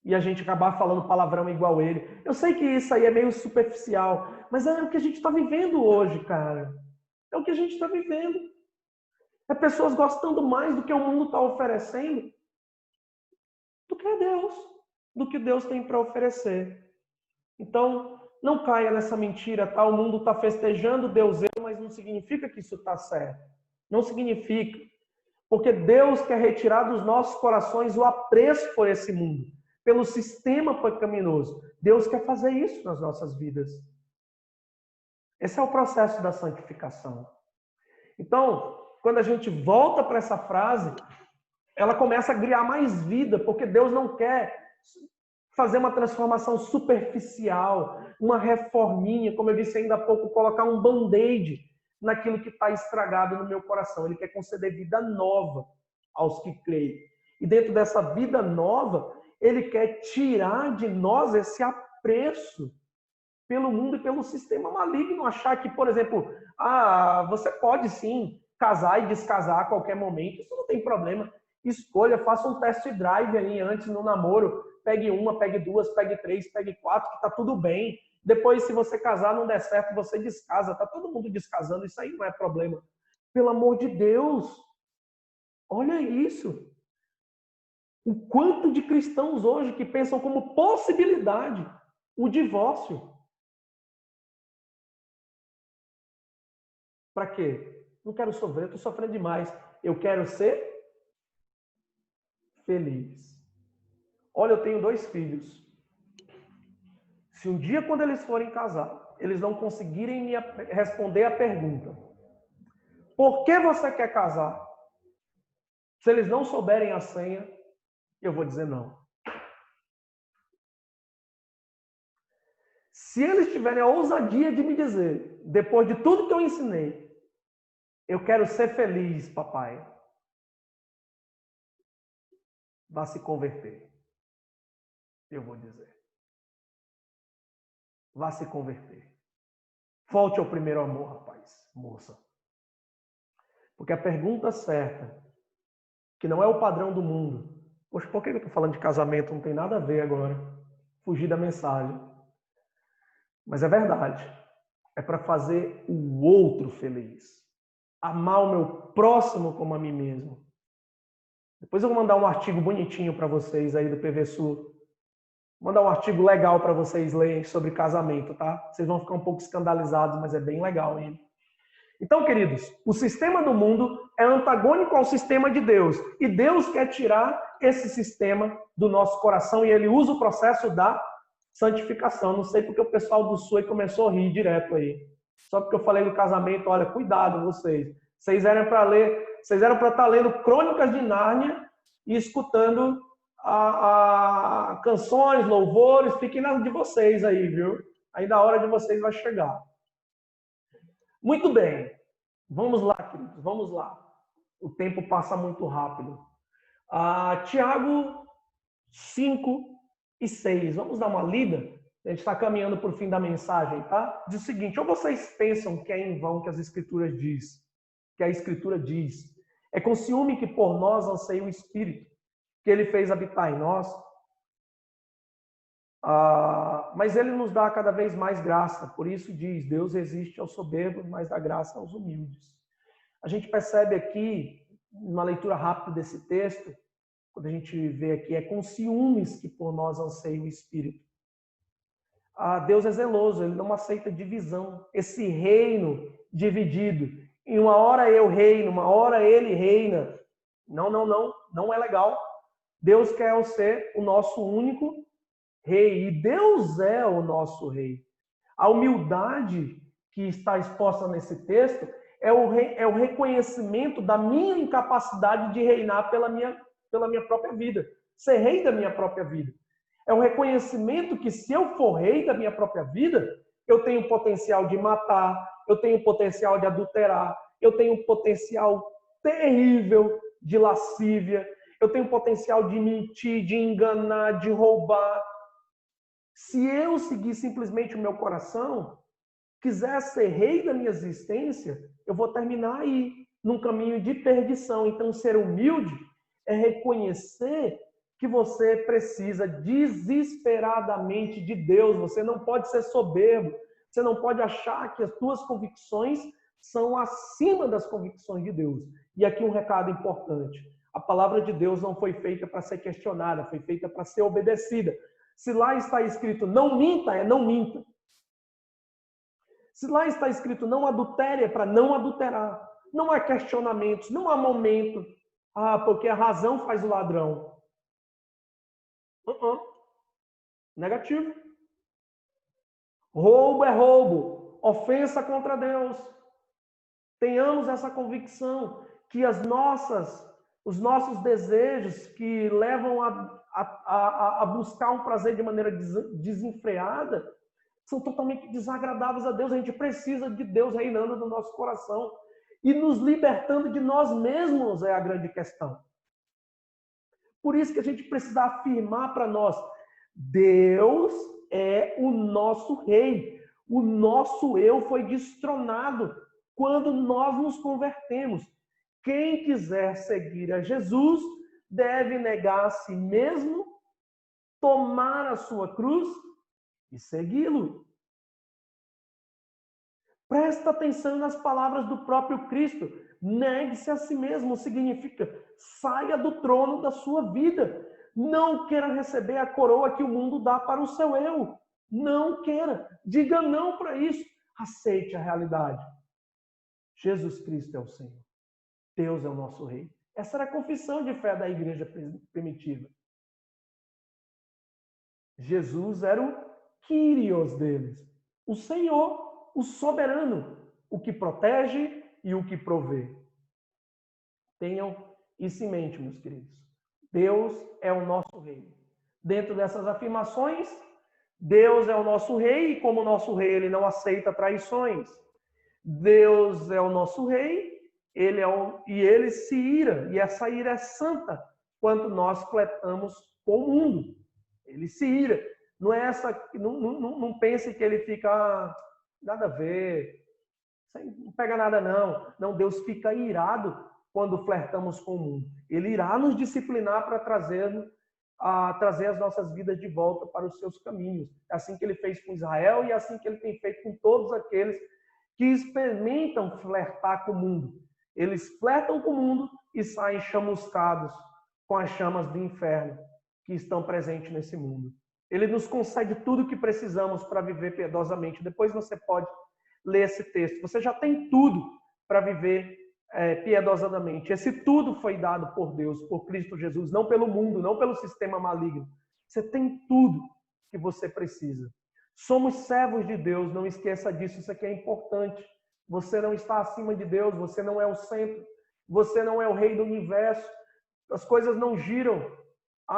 S1: e a gente acabar falando palavrão igual ele? Eu sei que isso aí é meio superficial, mas é o que a gente está vivendo hoje, cara. É o que a gente está vivendo. É pessoas gostando mais do que o mundo está oferecendo do que Deus, do que Deus tem para oferecer. Então, não caia nessa mentira, tá? O mundo está festejando Deus, mas não significa que isso está certo. Não significa. Porque Deus quer retirar dos nossos corações o apreço por esse mundo, pelo sistema pecaminoso. Deus quer fazer isso nas nossas vidas. Esse é o processo da santificação. Então, quando a gente volta para essa frase, ela começa a criar mais vida, porque Deus não quer fazer uma transformação superficial, uma reforminha, como eu disse ainda há pouco, colocar um band-aid naquilo que está estragado no meu coração. Ele quer conceder vida nova aos que creem. E dentro dessa vida nova, ele quer tirar de nós esse apreço pelo mundo e pelo sistema maligno, achar que, por exemplo, você pode sim casar e descasar a qualquer momento, isso não tem problema. Escolha, faça um test drive aí antes no namoro, pegue uma, pegue duas, pegue três, pegue quatro, que tá tudo bem. Depois, se você casar não der certo, você descasa, tá todo mundo descasando, isso aí não é problema. Pelo amor de Deus, olha isso. O quanto de cristãos hoje que pensam como possibilidade o divórcio. Para quê? Não quero sofrer, estou sofrendo demais. Eu quero ser feliz. Olha, eu tenho 2 filhos. Se um dia, quando eles forem casar, eles não conseguirem me responder a pergunta: por que você quer casar? Se eles não souberem a senha, eu vou dizer não. Se eles tiverem a ousadia de me dizer, depois de tudo que eu ensinei, eu quero ser feliz, papai, vá se converter. Eu vou dizer. Vá se converter. Volte ao primeiro amor, rapaz, moça. Porque a pergunta certa, que não é o padrão do mundo. Poxa, por que eu estou falando de casamento? Não tem nada a ver agora. Fugir da mensagem. Mas é verdade. É para fazer o outro feliz. Amar o meu próximo como a mim mesmo. Depois eu vou mandar um artigo bonitinho para vocês aí do PV Sul. Vou mandar um artigo legal para vocês lerem sobre casamento, tá? Vocês vão ficar um pouco escandalizados, mas é bem legal ele. Então, queridos, o sistema do mundo é antagônico ao sistema de Deus. E Deus quer tirar esse sistema do nosso coração e ele usa o processo da santificação. Não sei porque o pessoal do Sul começou a rir direto aí. Só porque eu falei do casamento, olha, cuidado vocês. Vocês eram para estar lendo Crônicas de Nárnia e escutando canções, louvores, fiquem nas de vocês aí, viu? Aí da hora de vocês vai chegar. Muito bem, vamos lá, queridos, vamos lá. O tempo passa muito rápido. Tiago 5 e 6, vamos dar uma lida? A gente está caminhando para o fim da mensagem, tá? Diz o seguinte: ou vocês pensam que é em vão que as Escrituras diz, que a Escritura diz, é com ciúme que por nós anseia o Espírito, que ele fez habitar em nós, mas ele nos dá cada vez mais graça. Por isso diz, Deus resiste aos soberbos, mas dá graça aos humildes. A gente percebe aqui, numa leitura rápida desse texto, quando a gente vê aqui, é com ciúmes que por nós anseia o Espírito. Deus é zeloso, ele não aceita divisão. Esse reino dividido, em uma hora eu reino, uma hora ele reina. Não é legal. Deus quer ser o nosso único rei, e Deus é o nosso rei. A humildade que está exposta nesse texto é o reconhecimento da minha incapacidade de reinar pela minha própria vida, ser rei da minha própria vida. É o reconhecimento que se eu for rei da minha própria vida, eu tenho potencial de matar, eu tenho potencial de adulterar, eu tenho potencial terrível de lascívia, eu tenho potencial de mentir, de enganar, de roubar. Se eu seguir simplesmente o meu coração, quiser ser rei da minha existência, eu vou terminar aí, num caminho de perdição. Então, ser humilde é reconhecer que você precisa desesperadamente de Deus. Você não pode ser soberbo. Você não pode achar que as suas convicções são acima das convicções de Deus. E aqui um recado importante. A palavra de Deus não foi feita para ser questionada, foi feita para ser obedecida. Se lá está escrito não minta, é não minta. Se lá está escrito não adultere, é para não adulterar. Não há questionamentos, não há momento. Porque a razão faz o ladrão. Negativo. Roubo é roubo. ofensa contra Deus. Tenhamos essa convicção que os nossos desejos que levam a buscar um prazer de maneira desenfreada são totalmente desagradáveis a Deus. A gente precisa de Deus reinando no nosso coração e nos libertando de nós mesmos é a grande questão. Por isso que a gente precisa afirmar para nós, Deus é o nosso rei. O nosso eu foi destronado quando nós nos convertemos. Quem quiser seguir a Jesus deve negar a si mesmo, tomar a sua cruz e segui-lo. Presta atenção nas palavras do próprio Cristo. Negue-se a si mesmo significa saia do trono da sua vida. Não queira receber a coroa que o mundo dá para o seu eu. Não queira. Diga não para isso. Aceite a realidade. Jesus Cristo é o Senhor. Deus é o nosso Rei. Essa era a confissão de fé da igreja primitiva. Jesus era o Kyrios deles. O Senhor, o soberano, o que protege e o que provê. Tenham isso em mente, meus queridos. Deus é o nosso Rei. Dentro dessas afirmações, Deus é o nosso Rei e como nosso Rei, Ele não aceita traições. Deus é o nosso Rei, Ele se ira, e essa ira é santa, quando nós flertamos com o mundo. Ele se ira. Não é essa, não pense que ele fica, nada a ver, não pega nada não. Não, Deus fica irado quando flertamos com o mundo. Ele irá nos disciplinar para trazer as nossas vidas de volta para os seus caminhos. É assim que ele fez com Israel e é assim que ele tem feito com todos aqueles que experimentam flertar com o mundo. Eles flertam com o mundo e saem chamuscados com as chamas do inferno que estão presentes nesse mundo. Ele nos concede tudo o que precisamos para viver piedosamente. Depois você pode ler esse texto. Você já tem tudo para viver piedosamente. Esse tudo foi dado por Deus, por Cristo Jesus, não pelo mundo, não pelo sistema maligno. Você tem tudo que você precisa. Somos servos de Deus, não esqueça disso, isso aqui é importante. Você não está acima de Deus, você não é o centro, você não é o rei do universo. As coisas não giram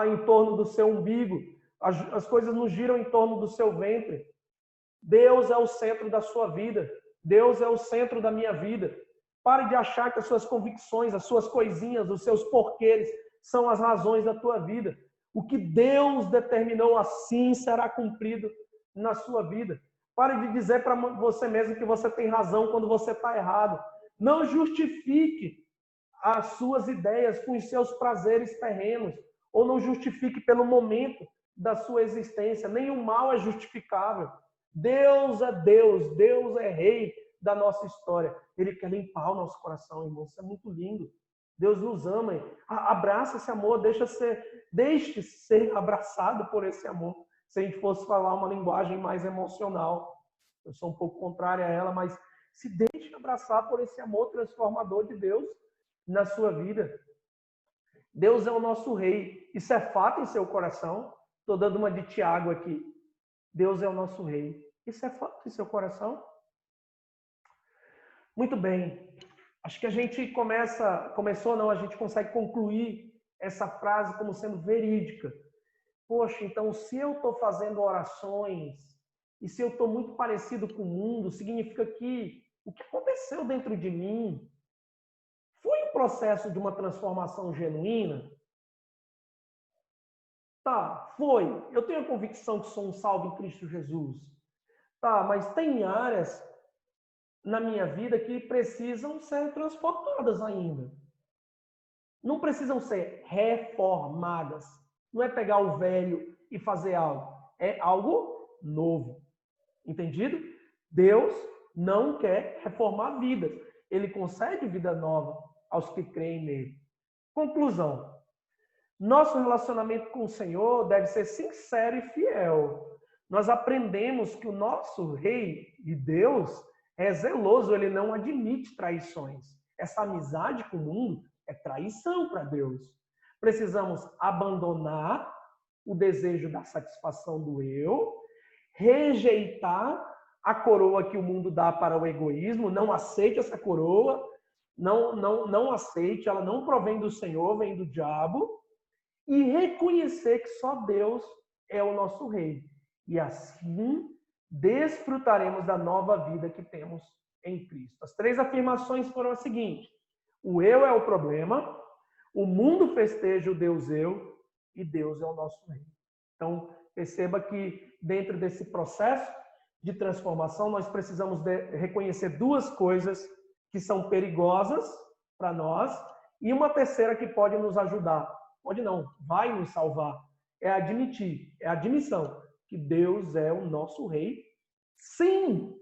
S1: em torno do seu umbigo, as coisas não giram em torno do seu ventre. Deus é o centro da sua vida, Deus é o centro da minha vida. Pare de achar que as suas convicções, as suas coisinhas, os seus porquês são as razões da tua vida. O que Deus determinou assim será cumprido na sua vida. Pare de dizer para você mesmo que você tem razão quando você está errado. Não justifique as suas ideias com os seus prazeres terrenos, ou não justifique pelo momento da sua existência. Nenhum mal é justificável. Deus é Deus, Deus é Rei da nossa história. Ele quer limpar o nosso coração, irmão. Isso é muito lindo. Deus nos ama. Abraça esse amor, deixe ser abraçado por esse amor. Se a gente fosse falar uma linguagem mais emocional, eu sou um pouco contrária a ela, mas se deixe abraçar por esse amor transformador de Deus na sua vida. Deus é o nosso Rei. Isso é fato em seu coração? Estou dando uma de Tiago aqui. Deus é o nosso Rei. Isso é fato em seu coração? Muito bem. Acho que a gente a gente consegue concluir essa frase como sendo verídica. Poxa, então se eu estou fazendo orações e se eu estou muito parecido com o mundo, significa que o que aconteceu dentro de mim foi um processo de uma transformação genuína? Tá, foi. Eu tenho a convicção que sou um salvo em Cristo Jesus. Tá, mas tem áreas na minha vida que precisam ser transformadas ainda. Não precisam ser reformadas. Não é pegar o velho e fazer algo. É algo novo. Entendido? Deus não quer reformar vidas. Ele concede vida nova aos que creem nele. Conclusão. Nosso relacionamento com o Senhor deve ser sincero e fiel. Nós aprendemos que o nosso Rei e Deus é zeloso, ele não admite traições. Essa amizade com o mundo é traição para Deus. Precisamos abandonar o desejo da satisfação do eu, rejeitar a coroa que o mundo dá para o egoísmo, não aceite essa coroa, não aceite, ela não provém do Senhor, vem do diabo, e reconhecer que só Deus é o nosso rei. E assim desfrutaremos da nova vida que temos em Cristo. As 3 afirmações foram as seguintes: o eu é o problema, o mundo festeja o Deus eu, e Deus é o nosso rei. Então, perceba que dentro desse processo de transformação, nós precisamos reconhecer 2 coisas que são perigosas para nós e uma terceira que pode nos ajudar. Pode não, vai nos salvar. É admitir, é a admissão que Deus é o nosso rei. Sim,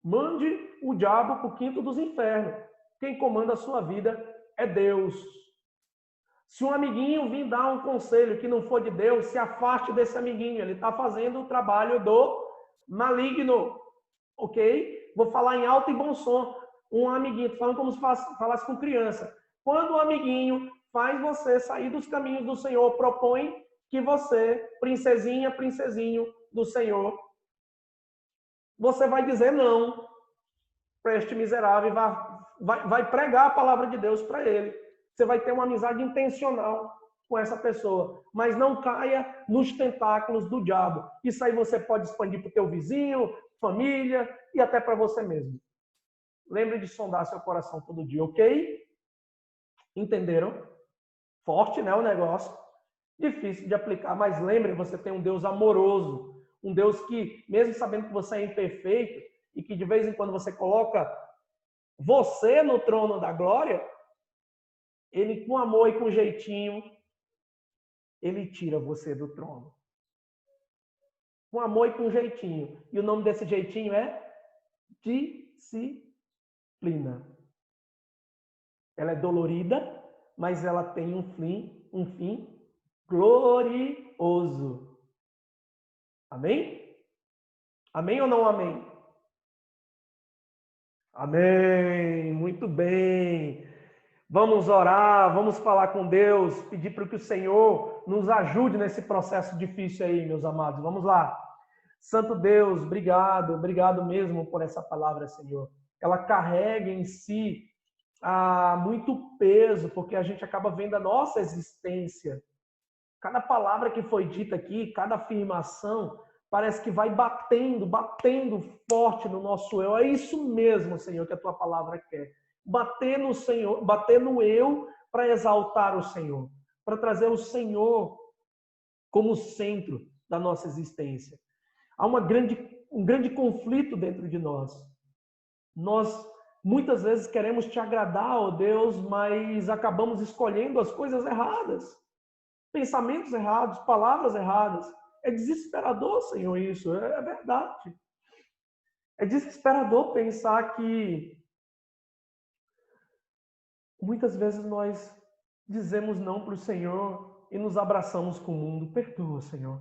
S1: mande o diabo para o quinto dos infernos. Quem comanda a sua vida é Deus. Se um amiguinho vir dar um conselho que não for de Deus, se afaste desse amiguinho. Ele está fazendo o trabalho do maligno. Ok? Vou falar em alto e bom som. Um amiguinho, falando como se falasse com criança. Quando o amiguinho faz você sair dos caminhos do Senhor, propõe que você, princesinha, princesinho do Senhor, você vai dizer não para este miserável e vai pregar a palavra de Deus para ele. Você vai ter uma amizade intencional com essa pessoa, mas não caia nos tentáculos do diabo. Isso aí você pode expandir para o teu vizinho, família e até para você mesmo. Lembre de sondar seu coração todo dia, ok? Entenderam? Forte, né, o negócio? Difícil de aplicar, mas lembre, você tem um Deus amoroso, um Deus que, mesmo sabendo que você é imperfeito e que de vez em quando você coloca você no trono da glória, ele com amor e com jeitinho, ele tira você do trono. Com amor e com jeitinho. E o nome desse jeitinho é disciplina. Ela é dolorida, mas ela tem um fim glorioso. Amém? Amém ou não amém? Amém. Muito bem. Vamos orar, vamos falar com Deus, pedir para que o Senhor nos ajude nesse processo difícil aí, meus amados. Vamos lá. Santo Deus, obrigado mesmo por essa palavra, Senhor. Ela carrega em si muito peso, porque a gente acaba vendo a nossa existência. Cada palavra que foi dita aqui, cada afirmação, parece que vai batendo forte no nosso eu. É isso mesmo, Senhor, que a tua palavra quer. Bater no Senhor, bater no eu para exaltar o Senhor, para trazer o Senhor como centro da nossa existência. Há um grande conflito dentro de nós. Nós muitas vezes queremos te agradar, ó Deus, mas acabamos escolhendo as coisas erradas, pensamentos errados, palavras erradas. É desesperador, Senhor, isso, é verdade. É desesperador pensar que muitas vezes nós dizemos não para o Senhor e nos abraçamos com o mundo. Perdoa, Senhor.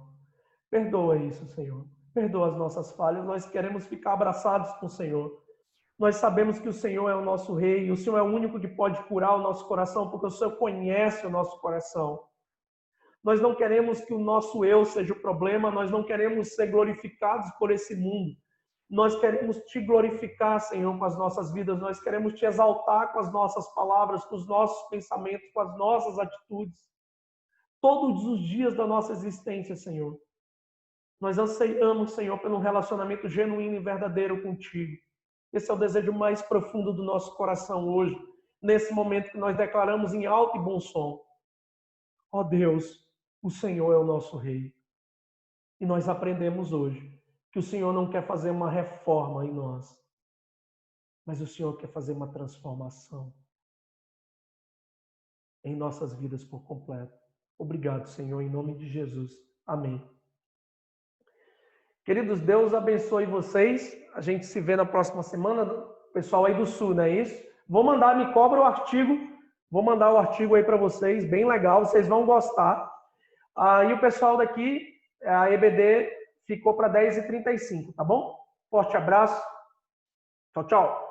S1: Perdoa isso, Senhor. Perdoa as nossas falhas. Nós queremos ficar abraçados com o Senhor. Nós sabemos que o Senhor é o nosso Rei, e o Senhor é o único que pode curar o nosso coração, porque o Senhor conhece o nosso coração. Nós não queremos que o nosso eu seja o problema, nós não queremos ser glorificados por esse mundo. Nós queremos te glorificar, Senhor, com as nossas vidas, nós queremos te exaltar com as nossas palavras, com os nossos pensamentos, com as nossas atitudes. Todos os dias da nossa existência, Senhor. Nós ansiamos, Senhor, pelo relacionamento genuíno e verdadeiro contigo. Esse é o desejo mais profundo do nosso coração hoje, nesse momento que nós declaramos em alto e bom som. Ó Deus, o Senhor é o nosso Rei. E nós aprendemos hoje que o Senhor não quer fazer uma reforma em nós, mas o Senhor quer fazer uma transformação em nossas vidas por completo. Obrigado, Senhor, em nome de Jesus. Amém. Queridos, Deus abençoe vocês. A gente se vê na próxima semana. Pessoal aí do Sul, não é isso? Me cobra o artigo. Vou mandar o artigo aí para vocês, bem legal, vocês vão gostar. E o pessoal daqui, a EBD, ficou para 10h35, tá bom? Forte abraço. Tchau, tchau.